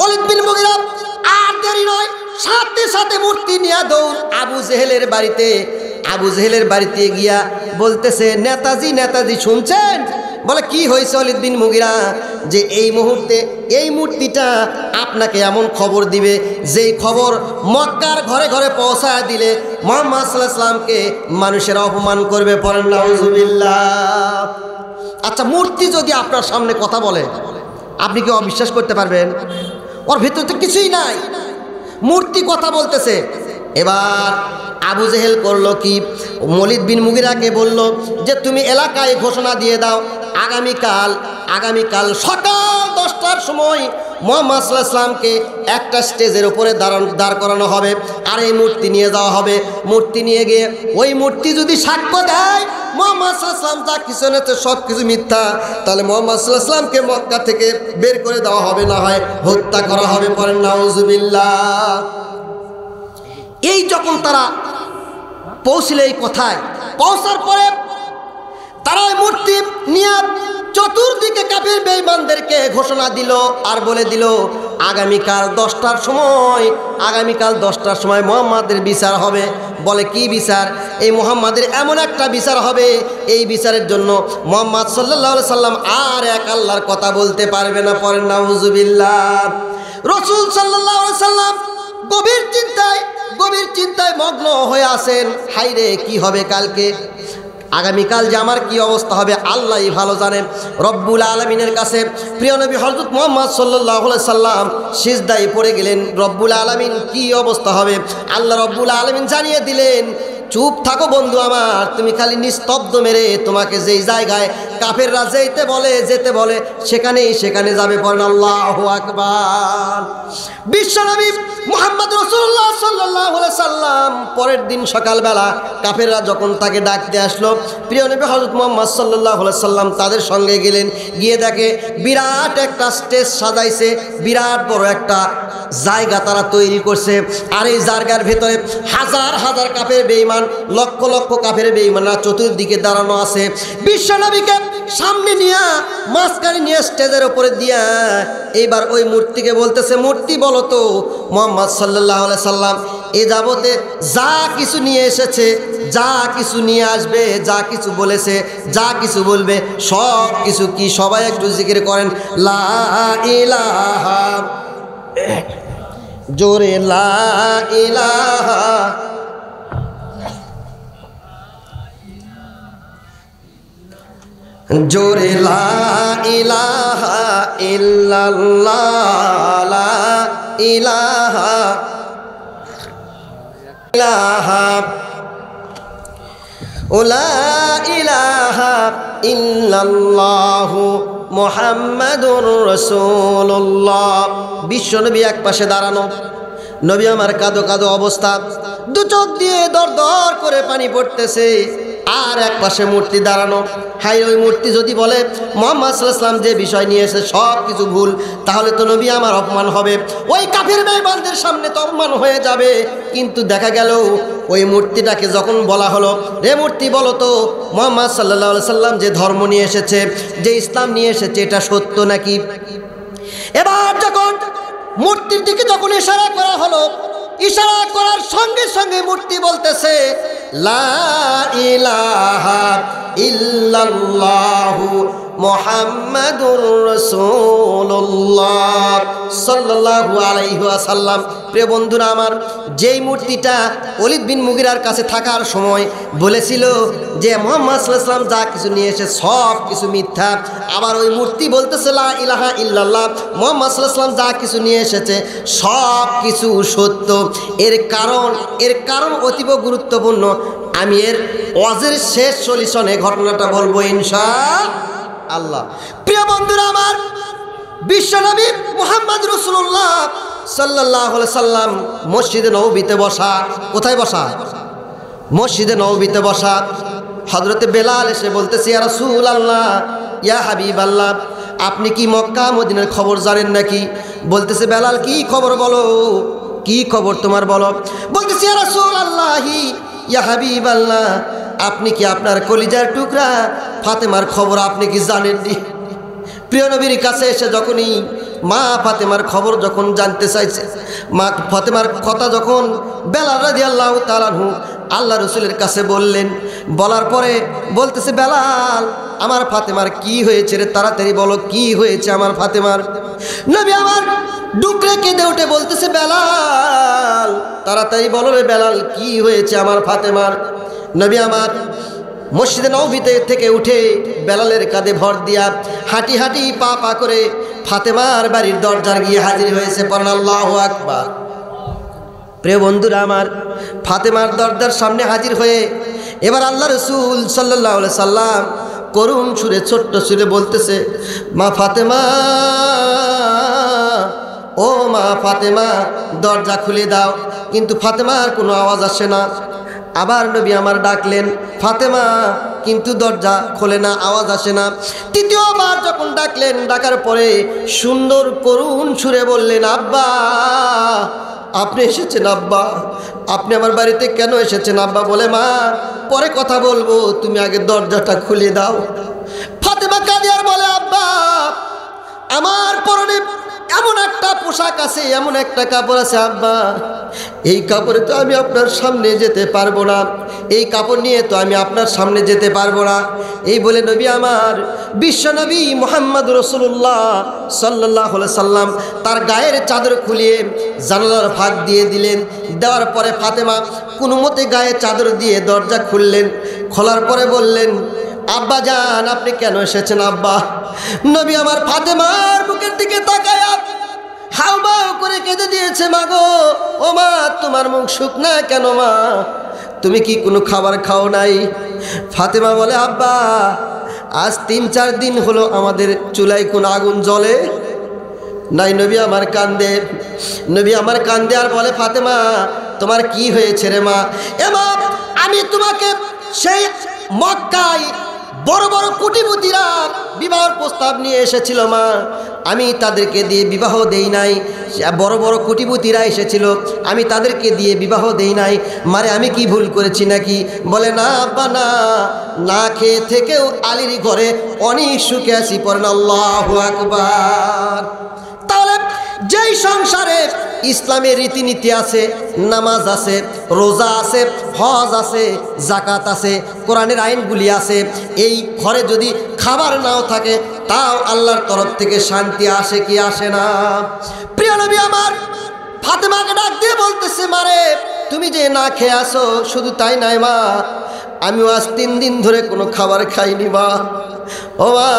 ওলীদ বিন মুগিরা আর দেরি নয়, সাথে সাথে মূর্তি নিয়ে দৌড় আবু জেহেলের বাড়িতে। আবু জেহেলের বাড়িতে গিয়া বলতেছে নেতাজি নেতাজি শুনছেন? বলে কি হয়েছে ওলীদ বিন মুগিরা? যে এই মুহূর্তে এই মূর্তিটা আপনাকে এমন খবর দিবে যেই খবর মক্কার ঘরে ঘরে পৌঁছায় দিলে মুহাম্মদ সাল্লাল্লাহু আলাইহি ওয়াসাল্লামকে মানুষেরা অপমান করবে। পড়েন নাউজুবিল্লাহ। আচ্ছা, মূর্তি যদি আপনার সামনে কথা বলে আপনি কি অবিশ্বাস করতে পারবেন? ওর ভিতরে তো কিছুই নাই, মূর্তি কথা বলতেছে। এবার আবু জেহেল করলো কি, ওলীদ বিন মুগিরাকে বলল যে তুমি এলাকায় ঘোষণা দিয়ে দাও আগামীকাল সকাল 10টার সময় মুহাম্মদ সাল্লাল্লাহু আলাইহি ওয়াসাল্লামকে একটা স্টেজের উপরে দাঁড় করানো হবে আর এই মূর্তি নিয়ে যাওয়া হবে। মূর্তি নিয়ে গিয়ে ওই মূর্তি যদি সাক্ষ্য দেয় মুহাম্মদ সাল্লাল্লাহু আলাইহি ওয়াসাল্লাম যা কিছু এনেছে সব কিছু মিথ্যা, তাহলে মুহাম্মদ সাল্লাল্লাহু আলাইহি ওয়াসাল্লামকে মক্কা থেকে বের করে দেওয়া হবে, না হয় হত্যা করা হবে। পড়েন নাউজুবিল্লাহ। এই যখন তারা পৌঁছলে এই কথায় পৌঁছার পরে তারা ওই মূর্তি নিয়ে চতুর্দিকে কাফির বেঈমানদেরকে ঘোষণা দিল আর বলে দিল আগামীকাল 10টার সময় মুহাম্মাদের বিচার হবে। বলে কি বিচার? এই মুহাম্মাদের এমন একটা বিচার হবে, এই বিচারের জন্য মুহাম্মদ সাল্লাল্লাহু আলাইহি সাল্লাম আর এক আল্লাহর কথা বলতে পারবে না। পড়েন নাউজুবিল্লাহ। রাসূল সাল্লাল্লাহু আলাইহি সাল্লাম গভীর চিন্তায় মগ্ন হয়ে আছেন। হাইরে কি হবে কালকে, আগামীকাল যে আমার কি অবস্থা হবে আল্লাহই ভালো জানেন। রব্বুল আলামিনের কাছে প্রিয় নবী হযরত মুহাম্মদ সাল্লাল্লাহু আলাইহি সাল্লাম সিজদায় পড়ে গেলেন। রব্বুল আলামিন কি অবস্থা হবে আল্লাহ রব্বুল আলামিন জানিয়ে দিলেন। চুপ থাকো বন্ধু আমার, তুমি খালি নিস্তব্ধ মেরে তোমাকে যেই জায়গায় কাফেররা যেতে বলে সেখানে যাবে। পড়েন আল্লাহু আকবার। বিশ্বনবী মুহাম্মদ রাসূলুল্লাহ সাল্লাল্লাহু আলাইহি সাল্লাম পরের দিন সকালবেলা কাফেররা যখন তাকে ডাকতে আসলো, প্রিয় নবী হযরত মুহাম্মদ সাল্লাল্লাহু আলাইহি সাল্লাম তাদের সঙ্গে গেলেন। গিয়ে দেখে বিরাট একটা স্টেজ সাজাইছে, বিরাট বড় একটা জায়গা তারা তৈরি করছে। আর এই জায়গার ভেতরে হাজার হাজার কাফের বেঈমান, লক্ষ লক্ষ কাফের বেঈমানরা চতুর্দিকে দাঁড়ানো আছে। বিশ্বনবীকে সামনে নিয়ে মাঝখানে নিয়ে স্টেজের উপরে দিয়া এইবার ওই মূর্তিকে বলতেছে, মূর্তি বলো তো মুহাম্মদ সাল্লাল্লাহু আলাইহি সাল্লাম এ যাবতে যা কিছু নিয়ে এসেছে, যা কিছু নিয়ে আসবে, যা কিছু বলেছে, যা কিছু বলবে সব কিছু কি? সবাই একটু জিকির করেন লা ইলাহা, জোরে লা ইলাহা জোরে লা ইলাহা ইল্লাল্লাহ লা ইলাহা ইলাহা লা ইলাহা ইল্লাল্লাহু মুহাম্মাদুর রাসূলুল্লাহ। বিশ্বনবী এক পাশে দাঁড়ানো, নবী আমার কাঁদো কাঁদো অবস্থা, দু চোখ দিয়ে দর দর করে পানি পড়তেছে। আর এক পাশে মূর্তি দাঁড়ানো। হাই, ওই মূর্তি যদি বলে মুহাম্মদ সাল্লাল্লাহু আলাইহি ওয়াসাল্লাম যে বিষয় নিয়ে এসে সব কিছু ভুল, তাহলে তো নবী আমার অপমান হবে, ওই কাফির বেঈমানদের সামনে তো অপমান হয়ে যাবে। কিন্তু দেখা গেল ওই মূর্তিটাকে যখন বলা হলো, রে মূর্তি বলো তো মুহাম্মদ সাল্লাল্লাহু আলাইহি ওয়াসাল্লাম যে ধর্ম নিয়ে এসেছে, যে ইসলাম নিয়ে এসেছে, এটা সত্য নাকি? এবার যখন মূর্তির দিকে যখন ইশারা করা হলো, ইশারা করার সঙ্গে সঙ্গে মূর্তি বলতেছে লা ইলাহা ইল্লাল্লাহু মুহাম্মাদুর রাসূলুল্লাহ সাল্লাল্লাহু আলাইহি ওয়াসাল্লাম। প্রিয় বন্ধুরা আমার, যেই মূর্তিটা ওলীদ বিন মুগিরার কাছে থাকার সময় বলেছিল যে মুহাম্মদ সাল্লাল্লাহু আলাইহি ওয়াসাল্লাম যা কিছু নিয়ে এসে সব কিছু মিথ্যা, আবার ওই মূর্তি বলতেছে লা ইলাহা ইল্লাল্লাহ মুহাম্মদ সাল্লাল্লাহু আলাইহি ওয়াসাল্লাম যা কিছু নিয়ে এসেছে সব কিছু সত্য। এর কারণ অতীব গুরুত্বপূর্ণ। আমি এর ওয়াজের শেষ সলিউশনে ঘটনাটা বলবো ইনশাআল্লাহ। প্রিয় বন্ধুরা আমার, বিশ্বনবী মুহাম্মদ রাসূলুল্লাহ সাল্লাল্লাহু আলাইহি সাল্লাম মসজিদে নববীতে বসা। কোথায় বসা? মসজিদে নববীতে বসা। হযরতে বেলাল এসে বলতেছে, ইয়া রাসূলুল্লাহ, ইয়া হাবিবাল্লাহ, আপনি কি মক্কা মদিনার খবর জানেন নাকি? বলতেছে বেলাল কি খবর বলো, কি খবর তোমার বলো। বলতেছে ইয়া রাসূলুল্লাহি ইয়া হাবিবাল্লাহ, আপনি কি আপনার কলিজার টুকরা ফাতেমার খবর আপনি কি জানেননি? প্রিয় নবীর কাছে এসে যখনই মা ফাতেমার খবর যখন জানতে চাইছে, মা ফাতেমার কথা যখন বেলাল রাদিয়াল্লাহু তাআলা আনহু আল্লাহ রসুলের কাছে বললেন, বলার পরে বলতেছে বেলাল আমার ফাতেমার কি হয়েছে রে, তাড়াতাড়ি বলো কি হয়েছে আমার ফাতেমার। নবী আমার ডুকরে কেঁদে উঠে বলতেছে বেলাল তাড়াতাড়ি বলো রে বেলাল কি হয়েছে আমার ফাতেমার। নবী আমার মসজিদে নববীতে থেকে উঠে বেলালের কাঁধে ভর দিয়া হাঁটি হাঁটি পা পা করে ফাতেমার বাড়ির দরজার গিয়ে হাজির হয়েছে। পড়েন আল্লাহু আকবার। প্রিয় বন্ধুরা আমার, ফাতেমার দরজার সামনে হাজির হয়ে এবার আল্লাহ রসুল সাল্লাল্লাহু আলাইহি সাল্লাম করুণ সুরে ছোট্ট সুরে বলতেছে, মা ফাতেমা, ও মা ফাতেমা দরজা খুলে দাও। কিন্তু ফাতেমার কোনো আওয়াজ আসে না। আবার নবী আমার ডাকলেন ফাতেমা, কিন্তু দরজা খোলে না, আওয়াজ আসে না। তৃতীয়বার যখন ডাকলেন, ডাকার পরে সুন্দর করুণ সুরে বললেন, আব্বা আপনি এসেছেন আব্বা, আপনি আমার বাড়িতে কেন এসেছেন আব্বা? বলে মা পরে কথা বলবো, তুমি আগে দরজাটা খুলে দাও। ফাতেমা কাঁদে আর বলে, আব্বা আমার পরনে এমন একটা পোশাক আছে, এমন একটা কাপড় আছে আব্বা, এই কাপড়ে তো আমি আপনার সামনে যেতে পারবো না, এই কাপড় নিয়ে তো আমি আপনার সামনে যেতে পারবো না। এই বলে নবী আমার বিশ্বনবী মুহাম্মদ রাসূলুল্লাহ সাল্লাল্লাহু আলাইহি সাল্লাম তার গায়ের চাদর খুলিয়ে জানালার ফাঁক দিয়ে দিলেন। দেওয়ার পরে ফাতেমা কোনো মতে গায়ে চাদর দিয়ে দরজা খুললেন। খোলার পরে বললেন, আব্বা জান আপনি কেন এসেছেন আব্বা? নবী আমার ফাতেমার বুকের দিকে তাকায় হাউমাউ করে কেঁদে দিয়েছে, মা গো, ও মা তোমার মুখ শুকনা কেন মা? তুমি কি কোনো খাবার খাও নাই? ফাতেমা বলে, আব্বা আজ 3-4 দিন হলো আমাদের চুলায় কোনো আগুন জ্বলে নাই। নবী আমার কান্দে, নবী আমার কান্দে আর বলে, ফাতেমা তোমার কি হয়েছে রে মা? এ মা আমি তোমাকে সেই মক্কায় বড় বড় কোটিপতিরা বিবাহের প্রস্তাব নিয়ে এসেছিল মা, আমি তাদেরকে দিয়ে বিবাহ দেই নাই। বড় বড় কোটিপতিরা এসেছিল, আমি তাদেরকে দিয়ে বিবাহ দেই নাই। মারে আমি কি ভুল করেছি নাকি? বলে না আব্বা না, না খেয়ে থেকেও আলীর ঘরে অনেক সুখে আছি। পড়েন আল্লাহু আকবার। তাহলে যেই সংসারে ইসলামের রীতিনীতি আছে, নামাজ আছে, রোজা আছে, হজ আছে, জাকাত আছে, কোরআনের আইনগুলি আছে, এই ঘরে যদি খাবার নাও থাকে তাও আল্লাহর তরফ থেকে শান্তি আসে কি আসে না? প্রিয় নবী আমার ফাতেমাকে ডাক দিয়ে বলতেছে, মারে তুমি যে না খেয়ে আসো, শুধু তাই নাই মা, আমিও আজ 3 দিন ধরে কোনো খাবার খাইনি মা, ও মা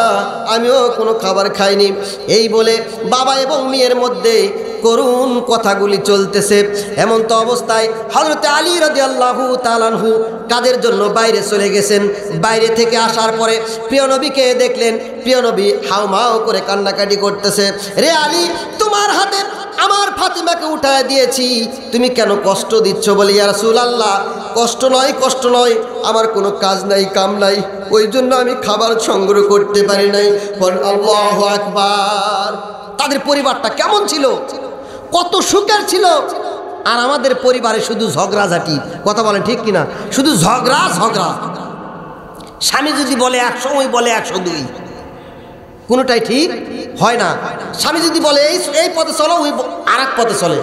আমিও কোনো খাবার খাইনি। এই বলে বাবা এবং মেয়ের মধ্যে করুণ কথাগুলি চলতেছে। এমন তো অবস্থায় হযরত আলী রাদিয়াল্লাহু তাআলা আনহু কাজের জন্য বাইরে চলে গেছেন। বাইরে থেকে আসার পরে প্রিয় নবীকে দেখলেন, প্রিয় নবী হাউমাউ করে কান্নাকাটি করতেছে। রে আলী, তোমার হাতে আমার ফাতেমাকে উঠায় দিয়েছি, তুমি কেন কষ্ট দিচ্ছ? বলি ইয়া রাসূলুল্লাহ কষ্ট নয়, কষ্ট নয়, আমার কোনো কাজ নাই কাম নাই, ওই জন্য আমি খাবার সংগ্রহ করতে পারি নাই। আল্লাহু আকবার। তাদের পরিবারটা কেমন ছিল, কত সুখের ছিল। আর আমাদের পরিবারে শুধু ঝগড়াঝাটি, কথা বলেন ঠিক কিনা? শুধু ঝগড়া ঝগড়া। স্বামী যদি বলে 100, ওই বলে 102, কোনোটাই ঠিক হয় না। স্বামী যদি বলে এই পথে চলো, ওই আরেক পথে চলে।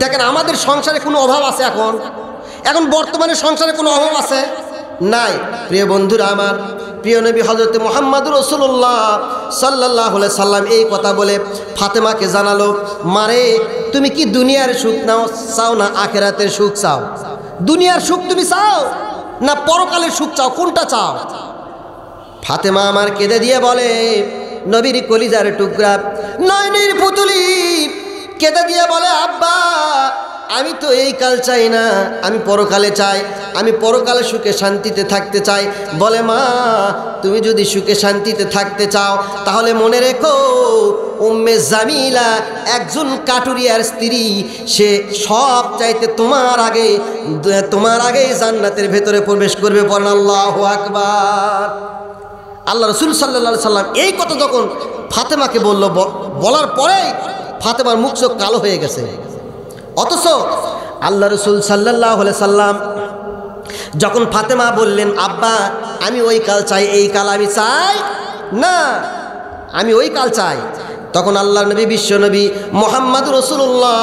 দেখেন আমাদের সংসারে কোনো অভাব আছে এখন? এখন বর্তমানে সংসারে কোনো অভাব আছে? নাই। প্রিয় বন্ধুরা আমার, প্রিয় নবী হযরত মুহাম্মদ রাসূলুল্লাহ সাল্লাল্লাহু আলাইহি সাল্লাম এই কথা বলে ফাতেমাকে জানালো, মারে তুমি কি দুনিয়ার সুখ নাও চাও না আখিরাতের সুখ চাও? দুনিয়ার সুখ তুমি চাও না পরকালের সুখ চাও? কোনটা চাও? ফাতেমা আমার কেঁদে দিয়ে বলে, নবীর কলিজার টুকরা নয়নের পুতুলি কেঁদে দিয়ে বলে, আব্বা আমি তো এই কাল চাই না, আমি পরকালে চাই, আমি পরকালে সুখে শান্তিতে থাকতে চাই। বলে মা তুমি যদি সুখে শান্তিতে থাকতে চাও তাহলে মনে রেখো উম্মে জামিলা একজন কাটুরিয়ার স্ত্রী, সে সব চাইতে তোমার আগে জান্নাতের ভেতরে প্রবেশ করবে। পড়েন আল্লাহু আকবার। আল্লাহ রাসূল সাল্লাল্লাহু আলাইহি সাল্লাম এই কথা যখন ফাতেমাকে বলার পরেই ফাতেমার মুখ চোখ কালো হয়ে গেছে। অথচ আল্লাহ রসুল সাল্লাল্লাহু আলাইহি সাল্লাম যখন ফাতেমা বললেন, আব্বা আমি ওই কাল চাই, এই কাল আমি চাই না, আমি ওই কাল চাই, তখন আল্লাহ নবী বিশ্ব নবী মুহাম্মদ রাসূলুল্লাহ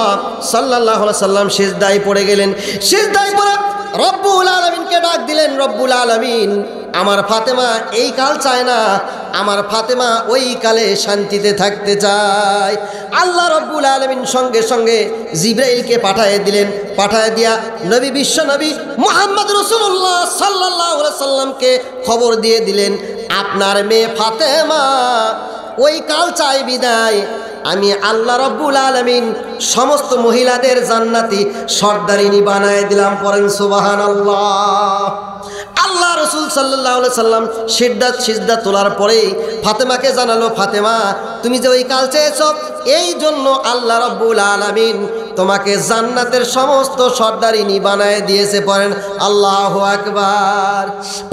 সাল্লাল্লাহু আলাইহি সাল্লাম সিজদায় পড়ে গেলেন। সিজদায় পড়ে রব্বুল আলামিনকে ডাক দিলেন, রব্বুল আলামিন আমার ফাতেমা এই কাল চায় না, আমার ফাতেমা ওই কালে শান্তিতে থাকতে চায়। আল্লাহ রব্বুল আলামিন সঙ্গে সঙ্গে জিবরাইলকে পাঠিয়ে দিলেন। পাঠিয়ে দিয়া নবী বিশ্ব নবী মুহাম্মদ রাসূলুল্লাহ সাল্লাল্লাহু আলাইহি সাল্লামকে খবর দিয়ে দিলেন, আপনার মেয়ে ফাতেমা ওই কাল চাই বিদায় আমি আল্লাহ রব্বুল আলামিন সমস্ত মহিলাদের জান্নাতি সর্দারিনী বানায় দিলাম। পড়েন সুবহানাল্লাহ। আল্লাহ রসুল সাল্লাল্লাহু আলাইহি সাল্লাম সিজদা তোলার পরে ফাতেমাকে জানালো, ফাতেমা তুমি যে ওই কাল চেয়েছো, এই জন্য আল্লাহ রব্বুল আলামিন তোমাকে জান্নাতের সমস্ত সর্দারিনী বানায় দিয়েছে। পড়েন আল্লাহু আকবার।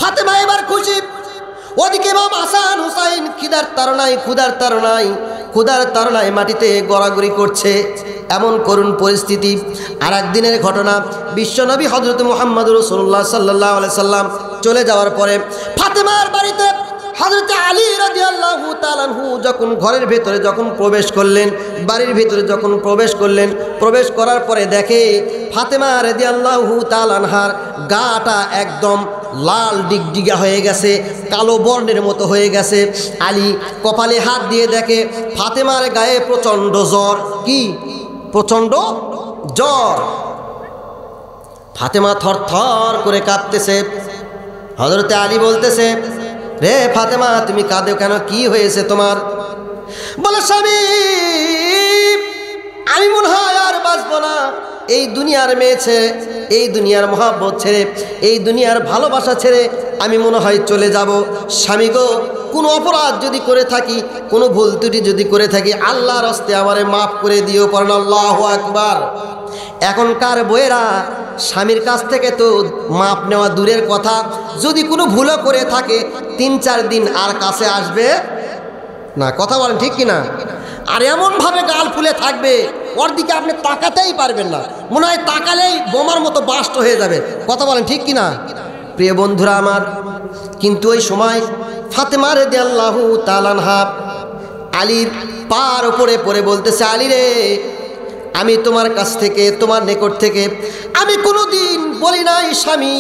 ফাতেমা এবার খুশি। ওদিকে ইমাম হাসান হুসাইন ক্ষুধার তাড়নায় মাটিতে গড়াগড়ি করছে। এমন করুণ পরিস্থিতি। আর একদিনের ঘটনা, বিশ্বনবী হযরত মুহাম্মদ রাসূলুল্লাহ সাল্লাল্লাহু আলাইহি সাল্লাম চলে যাওয়ার পরে ফাতেমার বাড়িতে হযরত আলী রাদিয়াল্লাহু তাআলা আনহু যখন ঘরের ভেতরে যখন প্রবেশ করলেন, বাড়ির ভিতরে যখন প্রবেশ করলেন, প্রবেশ করার পরে দেখে ফাতেমা রাদিয়াল্লাহু তাআলা আনহার গাটা একদম লাল ডিগডিগা হয়ে গেছে, কালো বর্ণের মতো হয়ে গেছে। আলী কপালে হাত দিয়ে দেখে ফাতেমার গায়ে প্রচণ্ড জ্বর। কি প্রচণ্ড জ্বর। ফাতেমা থরথর করে কাঁপতেছে। হযরতে আলী বলতেছে, রে ফাতেমা তুমি কাঁদো কেন, কি হয়েছে তোমার? বলে স্বামী আমি মনে হয় আর বাঁচবো না, এই দুনিয়ার মেয়ে ছেড়ে, এই দুনিয়ার মহব্বত ছেড়ে, এই দুনিয়ার ভালোবাসা ছেড়ে আমি মনে হয় চলে যাব। স্বামী গো, কোনো অপরাধ যদি করে থাকি, কোনো ভুল ত্রুটি যদি করে থাকি, আল্লাহর হস্তে আমারে মাফ করে দিও। পড়েন আল্লাহু আকবার। এখনকার বউয়েরা স্বামীর কাছ থেকে তো মাপ নেওয়া দূরের কথা, যদি কোনো ভুলও করে থাকে ৩-৪ দিন আর কাছে আসবে না। কথা বলেন ঠিক কিনা? আর এমনভাবে গাল ফুলে থাকবে, ওর দিকে আপনি তাকাতেই পারবেন না, মনে হয় তাকালেই বোমার মতো বাস্ট হয়ে যাবে। কথা বলেন ঠিক কিনা? প্রিয় বন্ধুরা আমার, কিন্তু ওই সময় ফাতেমা রাদিয়াল্লাহু তাআলা আনহা আলীর পার উপরে পড়ে বলতেছে, আলী রে আমি তোমার কাছ থেকে, তোমার নিকট থেকে আমি কোনোদিন বলি নাই স্বামী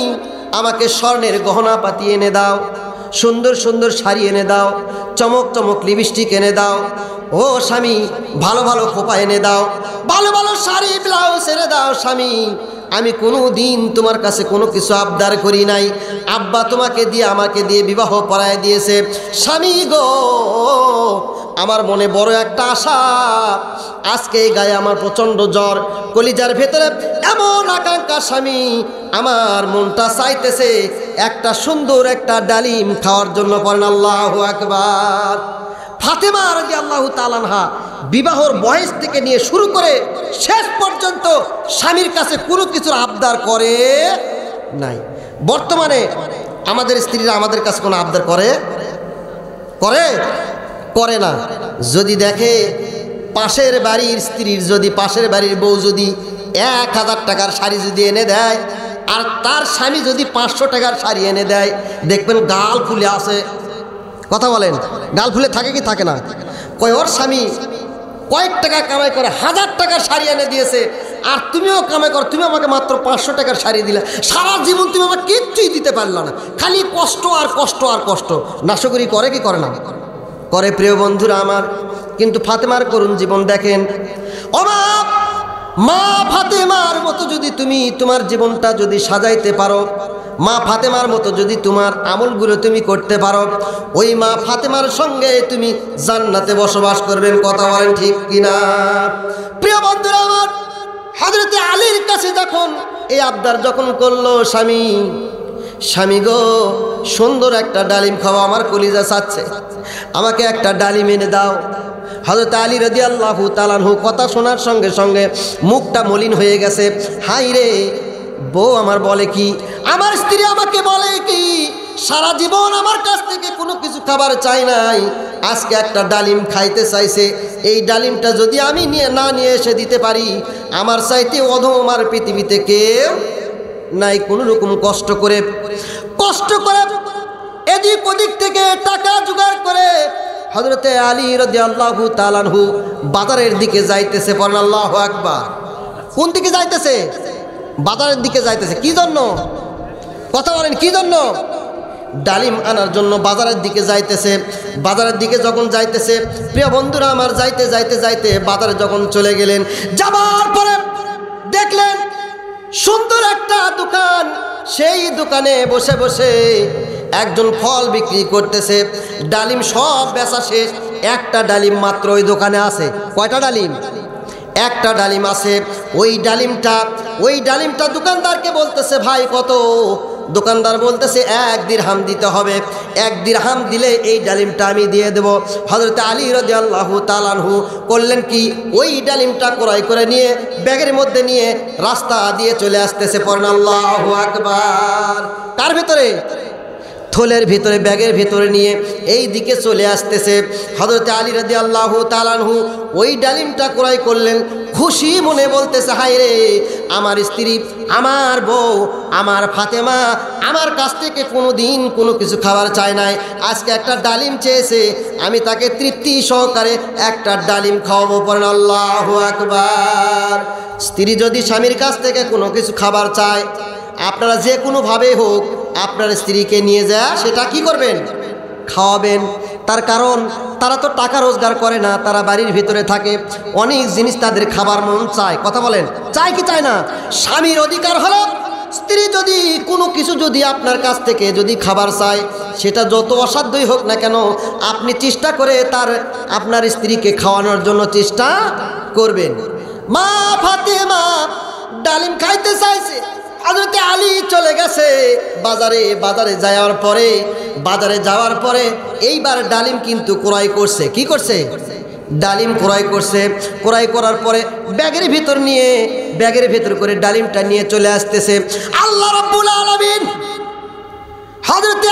আমাকে স্বর্ণের গহনা পাতি এনে দাও, সুন্দর সুন্দর শাড়ি এনে দাও, চমক চমক লিপস্টিক এনে দাও, ও স্বামী ভালো ভালো খোপা এনে দাও, ভালো ভালো শাড়ি ব্লাউজ এনে দাও। স্বামী আমি কোনো দিন তোমার কাছে কোনো কিছু আবদার করি নাই, আব্বা তোমাকে দিয়ে আমাকে দিয়ে বিবাহ পড়ায় দিয়েছে। স্বামী গো, আমার মনে বড় একটা আশা, আজকে এই গায়ে আমার প্রচণ্ড জ্বর, কলিজার ভেতরে এমন আকাঙ্ক্ষা স্বামী, আমার মনটা চাইতেছে একটা সুন্দর একটা ডালিম খাওয়ার জন্য। পড়েন আল্লাহু আকবার। ফাতেমা রাদিয়াল্লাহু তাআলা আনহা বিবাহর বয়স থেকে নিয়ে শুরু করে শেষ পর্যন্ত স্বামীর কাছে কোনো কিছুর আবদার করে নাই। বর্তমানে আমাদের স্ত্রীরা আমাদের কাছে কোনো আবদার করে করে না। যদি দেখে পাশের বাড়ির স্ত্রীর, যদি পাশের বাড়ির বউ যদি 1000 টাকার শাড়ি যদি এনে দেয়, আর তার স্বামী যদি 500 টাকার শাড়ি এনে দেয়, দেখবেন গাল ফুলে আসে। কথা বলেন, গাল ফুলে থাকে কি থাকে না? কয় ওর স্বামী কয়েক টাকা কামাই করে 1000 টাকার শাড়ি এনে দিয়েছে, আর তুমিও কামাই করো, তুমি আমাকে মাত্র 500 টাকার শাড়ি দিলে, সারা জীবন তুমি আমাকে কিচ্ছুই দিতে পারলো না, খালি কষ্ট আর কষ্ট আর কষ্ট। নাশকরি করে কি করে না? করে। প্রিয় বন্ধুরা আমার, কিন্তু ফাতেমার করুণ জীবন দেখেন। ও মা ফাতেমার মতো যদি তুমি তোমার জীবনটা যদি সাজাইতে পারো, মা ফাতেমার মতো যদি তোমার আমলগুলো তুমি করতে পারো, ওই মা ফাতেমার সঙ্গে তুমি জান্নাতে বসবাস করবেন। কথা বলেন ঠিক কিনা? প্রিয় বন্ধুরা আমার, হযরতে আলীর কাছে যখন এই আবদার যখন করলো, স্বামী গো সুন্দর একটা ডালিম খাওয়া, আমার কলিজা চাচ্ছে, আমাকে একটা ডালিম এনে দাও। হযরত আলী রাদিয়াল্লাহু তাআলা আনহু কথা শোনার সঙ্গে সঙ্গে মুখটা মলিন হয়ে গেছে। হাই রে, বউ আমার বলে কি, আমার স্ত্রী আমাকে বলে কি, সারা জীবন আমার কাছ থেকে কোনো কিছু খাবার চাই নাই, আজকে একটা ডালিম খাইতে চাইছে। এই ডালিমটা যদি আমি না নিয়ে এসে দিতে পারি, আমার চাইতে অধম আর পৃথিবীতে কেউ নাই। কোনো রকম কষ্ট করে এদিক ওদিক থেকে টাকা জোগাড় করে হযরতে আলী রাদিয়াল্লাহু তাআলা আনহু বাজারের দিকে যাইতেছে। বলেন আল্লাহু আকবার। কোন দিকে যাইতেছে? বাজারের দিকে যাইতেছে। কি জন্য? কথা বলেন, কি জন্য? ডালিম আনার জন্য বাজারের দিকে যাইতেছে। বাজারের দিকে যখন যাইতেছে, প্রিয় বন্ধুরা আমার, যাইতে যাইতে যাইতে বাজারে যখন চলে গেলেন, যাবার পরে দেখলেন সুন্দর একটা দোকান। সেই দোকানে বসে বসে একজন ফল বিক্রি করতেছে। ডালিম সব বেচা শেষ, একটা ডালিম মাত্র ওই দোকানে আছে। কয়টা ডালিম? একটা ডালিম আছে। ওই ডালিমটা দোকানদারকে বলতেছে, ভাই কত? দোকানদার বলতেছে 1 দিরহাম দিতে হবে। 1 দিরহাম দিলে এই ডালিমটা আমি দিয়ে দেব। হযরতে আলী রাদিয়াল্লাহু তাআলা আনহু করলেন কি, ওই ডালিমটা ক্রয় করে নিয়ে ব্যাগের মধ্যে নিয়ে রাস্তা দিয়ে চলে আসতেছে। পড়েন আল্লাহু আকবার। কার ভিতরে? থলের ভিতরে, ব্যাগের ভিতরে নিয়ে এই দিকে চলে আসতেছে। হযরতে আলী রাদিয়াল্লাহু তাআলা আনহু ওই ডালিমটা ক্রয় করলেন। খুশি মনে বলতেছে, হায় রে, আমার স্ত্রী, আমার বউ, আমার ফাতেমা আমার কাছ থেকে কোনো দিন কোনো কিছু খাবার চায় নাই, আজকে একটা ডালিম চেয়েছে, আমি তাকে তৃপ্তি সহকারে একটা ডালিম খাওয়াবো। পড়েন আল্লাহু আকবার। স্ত্রী যদি স্বামীর কাছ থেকে কোনো কিছু খাবার চায়, আপনারা যে কোনোভাবে হোক আপনার স্ত্রীকে নিয়ে যায় সেটা কি করবেন? খাওয়াবেন। তার কারণ তারা তো টাকা রোজগার করে না, তারা বাড়ির ভিতরে থাকে, অনেক জিনিস তাদের খাবার মন চায়। কথা বলেন, চায় কি চায় না? স্বামীর অধিকার হলো স্ত্রী যদি কোনো কিছু যদি আপনার কাছ থেকে যদি খাবার চায়, সেটা যত অসাধ্যই হোক না কেন, আপনি চেষ্টা করে আপনার স্ত্রীকে খাওয়ানোর জন্য চেষ্টা করবেন। মা ফাতেমা ডালিম খাইতে চাইছে, হযরতে আলী চলে গেছে বাজারে যাওয়ার পরে এইবার ডালিম কিন্তু ক্রয় করছে। কি করছে? ডালিম ক্রয় করছে। ক্রয় করার পরে ব্যাগের ভিতর করে ডালিমটা নিয়ে চলে আসতেছে। আল্লাহ রাব্বুল আলামিন হযরতে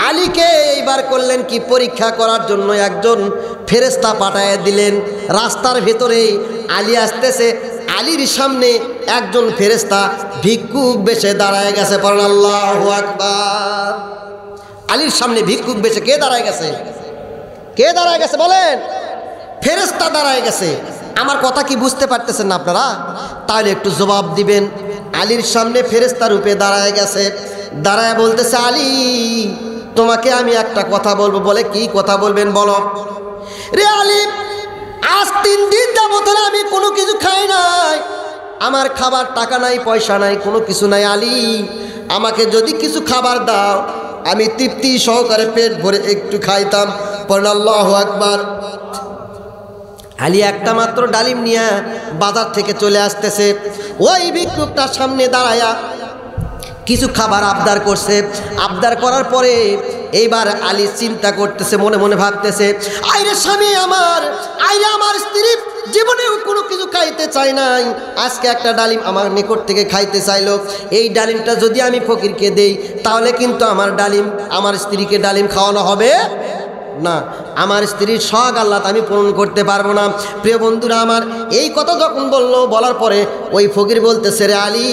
আলীকে এইবার করলেন কি, পরীক্ষা করার জন্য একজন ফেরেশতা পাঠায় দিলেন। রাস্তার ভিতরে আলী আসতেছে, আলীর সামনে একজন ফেরেশতা ভিক্ষুক বেশে দাঁড়ায় গেছে। পড়েন আল্লাহু আকবার। আলীর সামনে ভিক্ষুক বেশে কে দাঁড়ায় গেছে? কে দাঁড়ায় গেছে বলেন? ফেরেশতা দাঁড়ায় গেছে। আমার কথা কি বুঝতে পারতেছেন না আপনারা? তাহলে একটু জবাব দিবেন। আলীর সামনে ফেরেশতা রূপে দাঁড়ায় গেছে। দাঁড়ায় বলতেছে, আলী, তোমাকে আমি একটা কথা বলবো। বলে, কি কথা বলবেন? বলো। রে আলী, আজ 3 দিন যাবত আমি কোনো কিছু খাই নাই, আমার খাবার টাকা নাই, পয়সা নাই, কোনো কিছু নাই। আলী, আমাকে যদি কিছু খাবার দাও, আমি তৃপ্তি সহকারে পেট ভরে একটু খাইতাম। পড়েন আল্লাহু আকবার। আলী একটা মাত্র ডালিম নিয়ে বাজার থেকে চলে আসতেছে। ওই ভিক্ষুকটার সামনে দাঁড়ায়া কিছু খাবার আবদার করছে। আবদার করার পরে এইবার আলী চিন্তা করতেছে, মনে মনে ভাবতেছে, আইরে স্বামী আমার, আইরে আমার স্ত্রী জীবনেও কোনো কিছু খাইতে চাই নাই, আজকে একটা ডালিম আমার নিকট থেকে খাইতে চাইলো। এই ডালিমটা যদি আমি ফকিরকে দেই, তাহলে কিন্তু আমার স্ত্রীকে ডালিম খাওয়ানো হবে না, আমার স্ত্রীর শখ আহ্লাদ আমি পূরণ করতে পারবো না। প্রিয় বন্ধুরা আমার, এই কথা যখন বলার পরে ওই ফকির বলতেছে, রে আলী,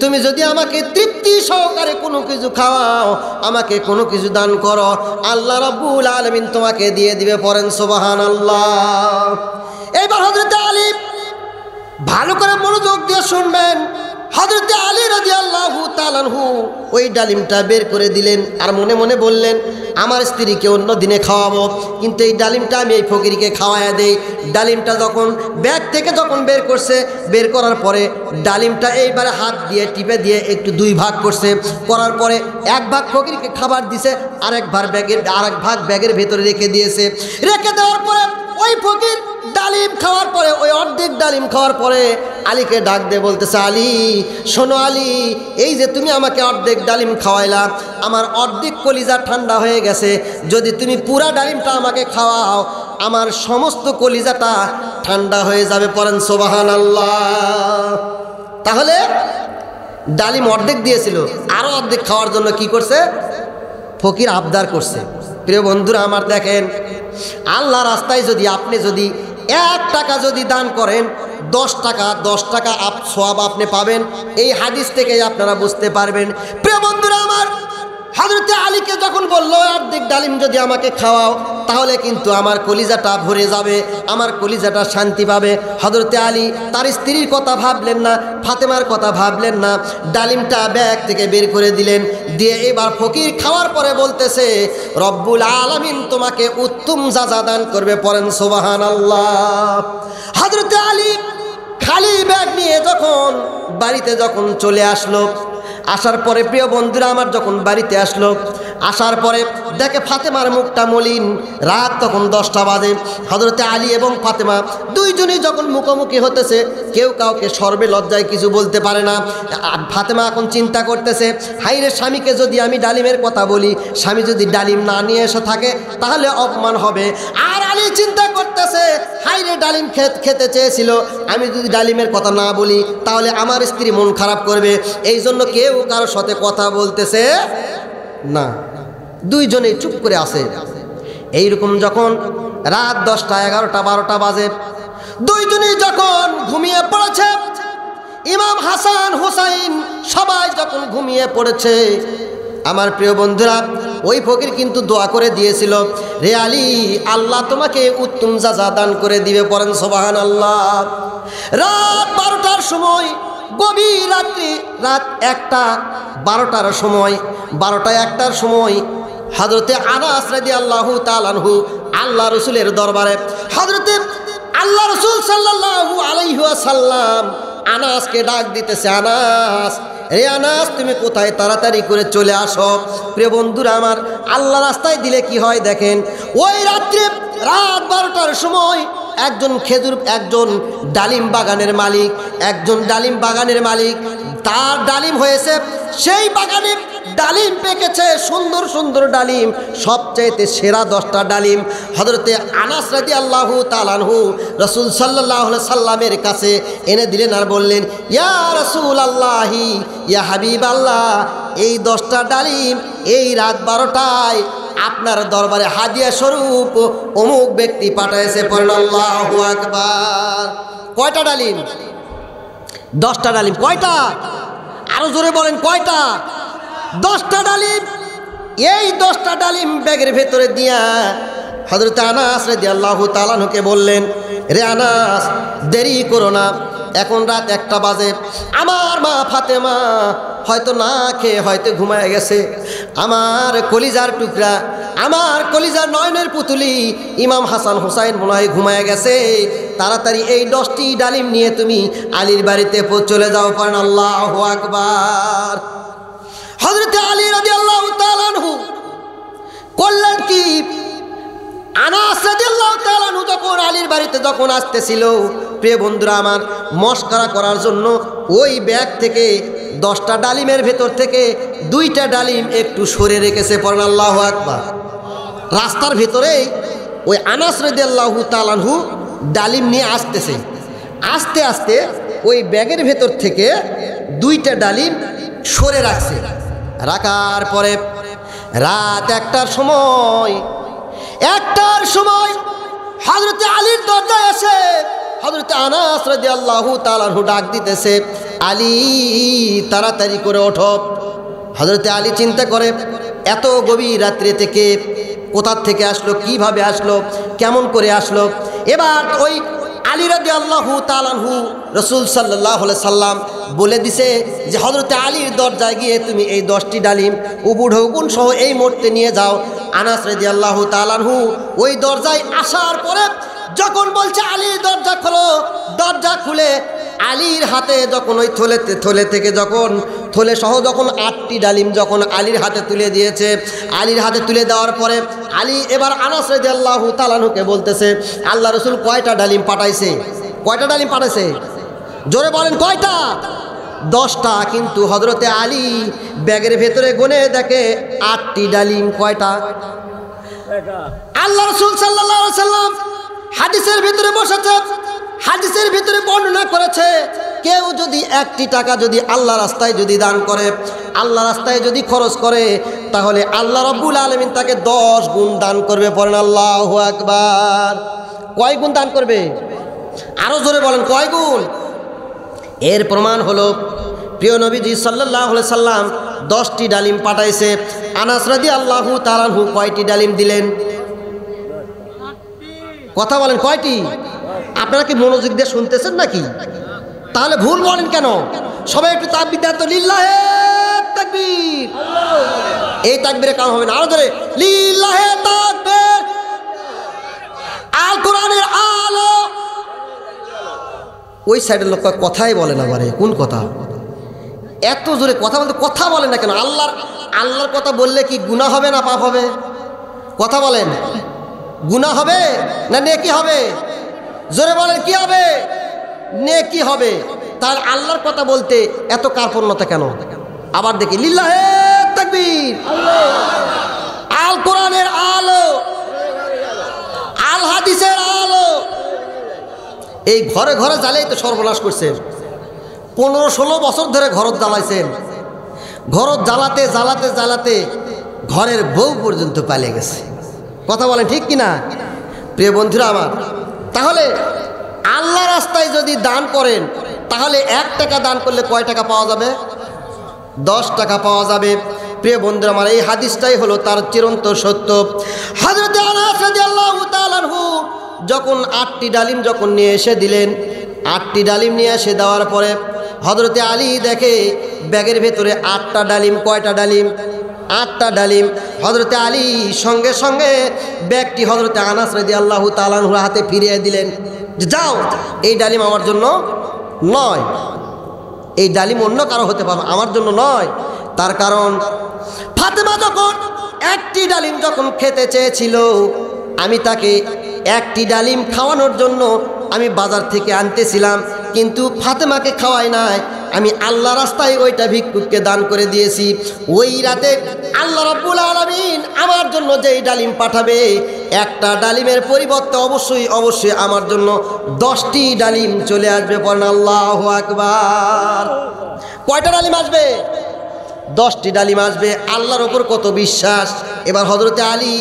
তুমি যদি আমাকে তৃপ্তি সহকারে কোনো কিছু খাওয়াও, আমাকে কোনো কিছু দান করো, আল্লাহ রাব্বুল আলামিন তোমাকে দিয়ে দিবে। পড়েন সুবহানাল্লাহ। এইবার হযরতে আলী ভালো করে মনোযোগ দিয়ে শুনবেন। হযরতে আলী রাদিয়াল্লাহু তাআলা আনহু ওই ডালিমটা বের করে দিলেন, আর মনে মনে বললেন, আমার স্ত্রীকে অন্য দিনে খাওয়াবো, কিন্তু এই ডালিমটা আমি এই ফকিরকে খাওয়াইয়া দেই। ডালিমটা যখন ব্যাগ থেকে বের করছে, বের করার পরে ডালিমটা এইবারে হাত দিয়ে টিপে দিয়ে একটু 2 ভাগ করছে। করার পরে 1 ভাগ ফকিরকে খাবার দিছে, আর এক ভাগ ব্যাগের ভেতরে রেখে দিয়েছে। রেখে দেওয়ার পরে ওই ফকির ডালিম খাওয়ার পরে, ওই অর্ধেক ডালিম খাওয়ার পরে আলীকে ডাক দিয়ে বলতেছে, আলী শোনো আলী, এই যে তুমি আমাকে অর্ধেক ডালিম খাওয়াইলা, আমার অর্ধেক কলিজা ঠান্ডা হয়ে গেছে, যদি তুমি পুরা ডালিমটা আমাকে খাওয়াও, আমার সমস্ত কলিজাটা ঠান্ডা হয়ে যাবে। পড়েন সুবহানাল্লাহ। তাহলে ডালিম অর্ধেক দিয়েছিল, আরও অর্ধেক খাওয়ার জন্য কি করছে? ফকির আবদার করছে। প্রিয় বন্ধুরা আমার, দেখেন আল্লাহ রাস্তায় যদি আপনি যদি 1 টাকা যদি দান করেন, 10 টাকা সওয়াব আপনি পাবেন। এই হাদিস থেকে আপনারা বুঝতে পারবেন। প্রিয় বন্ধুরা আমার, হযরতে আলীকে যখন বলল অর্ধেক ডালিম যদি আমাকে খাওয়াও তাহলে কিন্তু আমার কলিজাটা ভরে যাবে, আমার কলিজাটা শান্তি পাবে। হযরতে আলী তার স্ত্রীর কথা ভাবলেন না, ফাতেমার কথা ভাবলেন না, ডালিমটা ব্যাগ থেকে বের করে দিলেন। দিয়ে এবার ফকির খাওয়ার পরে বলতেছে, রব্বুল আলামিন তোমাকে উত্তম যাজা দান করবে, পড়েন সুবহানাল্লাহ। হযরতে আলী খালি ব্যাগ নিয়ে যখন বাড়িতে যখন চলে আসলো, আসার পরে প্রিয় বন্ধুরা আমার যখন বাড়িতে আসলো, আসার পরে দেখে ফাতেমার মুখটা মলিন। রাত তখন 10টা বাজে। হযরতে আলী এবং ফাতেমা দুইজনই যখন মুখোমুখি হতেছে, কেউ কাউকে সর্বে লজ্জায় কিছু বলতে পারে না। ফাতেমা এখন চিন্তা করতেছে, হাইরে স্বামীকে যদি আমি ডালিমের কথা বলি, স্বামী যদি ডালিম না নিয়ে এসে থাকে তাহলে অপমান হবে। আর আলী চিন্তা করতেছে, হাইরে ডালিম খেতে চেয়েছিল, আমি যদি ডালিমের কথা না বলি তাহলে আমার স্ত্রী মন খারাপ করবে। এই জন্য কেউ কারোর সাথে কথা বলতেছে না, দুইজনেই চুপ করে আছে। এইরকম যখন রাত 10টা, 11টা, 12টা বাজে, দুইজনেই যখন ঘুমিয়ে পড়েছে, ইমাম হাসান হুসাইন সবাই যখন ঘুমিয়ে পড়েছে, আমার প্রিয় বন্ধুরা ওই ফকির কিন্তু দোয়া করে দিয়েছিল, রে আলী, আল্লাহ তোমাকে উত্তম যাজা দান করে দিবে, পড়েন সুবহানাল্লাহ। রাত 12টার সময়, গভীর রাত্রি, রাত 1টা 12টার সময়, 12টা 1টার সময় হযরতে আনাস রাদিয়াল্লাহু তাআলা আনহু আল্লাহ রাসূলের দরবারে, হযরতে আল্লাহ রাসূল সাল্লাল্লাহু আলাইহি ওয়াসাল্লাম আনাসকে ডাক দিতেছে, আনাস, রে আনাস, তুমি কোথায়? তাড়াতাড়ি করে চলে আসো। প্রিয় বন্ধুরা আমার, আল্লাহ রাস্তায় দিলে কি হয় দেখেন। ওই রাত্রে রাত 12টার সময় একজন ডালিম বাগানের মালিক, তার ডালিম হয়েছে, সেই বাগানে ডালিম পেকেছে, সুন্দর সুন্দর ডালিম, সবচাইতে সেরা 10টা ডালিম হযরতে আনাস রাদিয়াল্লাহু তাআলা আনহু রাসূল সাল্লাল্লাহু আলাইহি সাল্লামের কাছে এনে দিলেন আর বললেন, ইয়া রাসূলুল্লাহি, ইয়া হাবিবাল্লাহ, এই 10টা ডালিম এই রাত 12টায় আপনার দরবারে হাদিয়া স্বরূপ অমুক ব্যক্তি পাঠাইছে, পড়েন আল্লাহু আকবার। কয়টা ডালিম? 10টা ডালিম। কয়টা? আরো জোরে বলেন, কয়টা? 10টা ডালিম। এই 10টা ডালিম ব্যাগের ভেতরে দিয়া হযরত আনাস রাদিয়াল্লাহু তাআলা আনহুকে বললেন, রে আনাস, দেরি করো না, এখন রাত 1টা বাজে, আমার মা ফাতেমা হয়তো না খেয়ে হয়তো ঘুমায় গেছে, আমার কলিজার টুকরা, আমার কলিজার নয়নের পুতুলি ইমাম হাসান হুসাইন মনে হয় ঘুমায় গেছে, তাড়াতাড়ি এই 10টি ডালিম নিয়ে তুমি আলীর বাড়িতে চলে যাও, পড়েন আল্লাহু আকবার। হযরত আলী রাদিয়াল্লাহু তাআলা আনহু করলেন কি, আনাস রাদিয়াল্লাহু তাআলা আনহু যখন আলীর বাড়িতে যখন আসতেছিল, প্রিয় বন্ধুরা আমার, মস্করা করার জন্য ওই ব্যাগ থেকে 10টা ডালিমের ভেতর থেকে 2টা ডালিম একটু সরে রেখেছে, পড়েন আল্লাহু আকবার। রাস্তার ভেতরেই ওই আনাস রাদিয়াল্লাহু তাআলা আনহু ডালিম নিয়ে আসতেছে, আস্তে আস্তে ওই ব্যাগের ভেতর থেকে 2টা ডালিম সরে রাখছে। রাখার পরে রাত 1টার সময় হযরত আলীর দরজায় এসে হযরত আনাস রাদিয়াল্লাহু তাআলা আনহু ডাক দিতেছে, আলী, তাড়াতাড়ি করে ওঠো। হযরত আলী চিন্তা করে, এত গভীর রাত্রে থেকে কোথা থেকে আসলো, কিভাবে আসলো, কেমন করে আসলো। এবার ওই আলী রাদিয়াল্লাহু তাআলা আনহু রাসূল সাল্লাল্লাহু আলাইহি সাল্লাম বলে দিছে যে হযরত আলীর দরজায় গিয়ে তুমি এই 10টি ডালিম উবুড় হুকুন সহ এই মুহূর্তে নিয়ে যাও। আনাস রাদিয়াল্লাহু তাআলা আনহু ওই দরজায় আসার পরে যখন বলছে আলী দরজা খোলো, দরজা খুলে আলীর হাতে যখন ওই থলে থেকে যখন থলে সহ যখন 8টি ডালিম যখন আলীর হাতে তুলে দিয়েছে, আলীর হাতে তুলে দেওয়ার পরে আলী এবার আনাস রাদিয়াল্লাহু তাআলা আনহুকে বলতেছে, আল্লাহ রাসূল কয়টা ডালিম পাঠাইছে? কয়টা ডালিম পাঠাইছে? জোরে বলেন, কয়টা? 10টা। কিন্তু হযরতে আলী ব্যাগের ভেতরে গুনে দেখে 8টি ডালিম। কয়টা? আল্লাহ রাসূল সাল্লাল্লাহু আলাইহি সাল্লাম হাদিসের ভিতরে বসেছে, হাদিসের ভিতরে বর্ণনা করেছে কেউ যদি একটি টাকা যদি আল্লাহ রাস্তায় যদি দান করে, আল্লাহ রাস্তায় যদি খরচ করে, তাহলে আল্লাহ রাব্বুল আলামিন তাকে 10 গুণ দান করবে। পড়েন আল্লাহু আকবার। কয় গুণ দান করবে? আরো জোরে বলেন, কয় গুণ? এর প্রমাণ হলো প্রিয় নবীজি সাল্লাল্লাহু আলাইহি সাল্লাম 10টি ডালিম পাঠাইছে। আনাস রাদিয়াল্লাহু তাআলা আনহু কয়টি ডালিম দিলেন? কথা বলেন, কয়টি? আপনারা কি মনোযোগ দিয়ে শুনতেছেন নাকি? তাহলে ভুল বলেন কেন? সবাই একটু তাকবীর দেন তো, লিল্লাহে তাকবীর। এই তাকবীরে কাম হবে না, আরো ধরে লিল্লাহে তাকবীর। আল কোরআনের আলো। ওই সাইডের লোক কথাই বলে না, বারে কোন কথা? এত জোরে কথা বলতে কথা বলে না কেন? আল্লাহর কথা বললে কি গুনাহ হবে না পাপ হবে? কথা বলেন, গুনাহ হবে না নেকি হবে? জোরে বলেন, কি হবে? নেকি হবে। তার আল্লাহর কথা বলতে এত কার্পণ্যতা কেন? আবার দেখি লিল্লাহে তাকবীর। আল কোরআনের আলো, আল হাদিসের আলো। এই ঘরে ঘরে জ্বালাই তো সর্বনাশ করছেন। 15-16 বছর ধরে ঘরত জ্বালাইছেন। ঘরত জ্বালাতে জ্বালাতে জ্বালাতে ঘরের বউ পর্যন্ত পালিয়ে গেছে। কথা বলেন ঠিক কিনা প্রিয় বন্ধুরা আমার? তাহলে আল্লাহ রাস্তায় যদি দান করেন, তাহলে 1 টাকা দান করলে কয় টাকা পাওয়া যাবে? 10 টাকা পাওয়া যাবে। প্রিয় বন্ধুরা আমার, এই হাদিসটাই হলো তার চিরন্তন সত্য। হযরত আনাস রাদিয়াল্লাহু তাআলা আনহু যখন 8টি ডালিম যখন নিয়ে এসে দিলেন, 8টি ডালিম নিয়ে এসে দেওয়ার পরে হযরতে আলী দেখে ব্যাগের ভেতরে 8টা ডালিম। কয়টা ডালিম? 8টা ডালিম। হযরতে আলী সঙ্গে সঙ্গে ব্যাগটি হযরতে আনাস রাদিয়াল্লাহু তাআলা আনহুর হাতে ফিরিয়ে দিলেন যে যাও, এই ডালিম আমার জন্য নয়, এই ডালিম অন্য কারো হতে পারে, আমার জন্য নয়। তার কারণ ফাতেমা যখন 1টি ডালিম যখন খেতে চেয়েছিল, আমি তাকে 1টি ডালিম খাওয়ানোর জন্য আমি বাজার থেকে আনতেছিলাম, কিন্তু ফাতেমাকে খাওয়াই নাই, আমি আল্লাহ রাস্তায় ওইটা ভিক্ষুককে দান করে দিয়েছি। ওই রাতে আল্লাহ রাব্বুল আলামিন আমার জন্য যেই ডালিম পাঠাবে, একটা ডালিমের পরিবর্তে অবশ্যই অবশ্যই আমার জন্য 10টি ডালিম চলে আসবে। পড়েন আল্লাহু আকবার। কয়টা ডালিম আসবে? 10টি ডালিম আসবে। আল্লাহর ওপর কত বিশ্বাস! এবার হযরতে আলী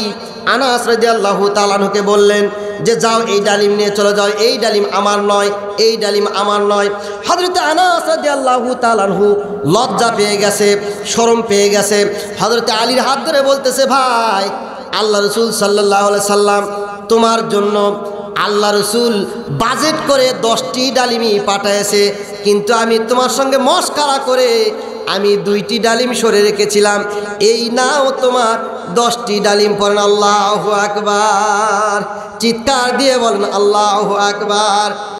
আনাস রাদিয়াল্লাহু তাআলা আনহুকে বললেন যে যাও, এই ডালিম নিয়ে চলে যাও, এই ডালিম আমার নয়, এই ডালিম আমার নয়। হযরতে আনাস রাদিয়াল্লাহু তাআলা আনহু লজ্জা পেয়ে গেছে, শরম পেয়ে গেছে। হযরতে আলীর হাত ধরে বলতেছে, ভাই, আল্লাহ রাসূল সাল্লাল্লাহু আলাইহি সাল্লাম তোমার জন্য আল্লাহ রাসূল বাজেট করে 10টি ডালিমই পাঠাইছে, কিন্তু আমি তোমার সঙ্গে মশকরা করে আমি 2টি ডালিম সরে রেখেছিলাম। এই নাও তোমার 10টি ডালিম। পড়েন আল্লাহু আকবার। চিৎকার দিয়ে বলেন আল্লাহু আকবার।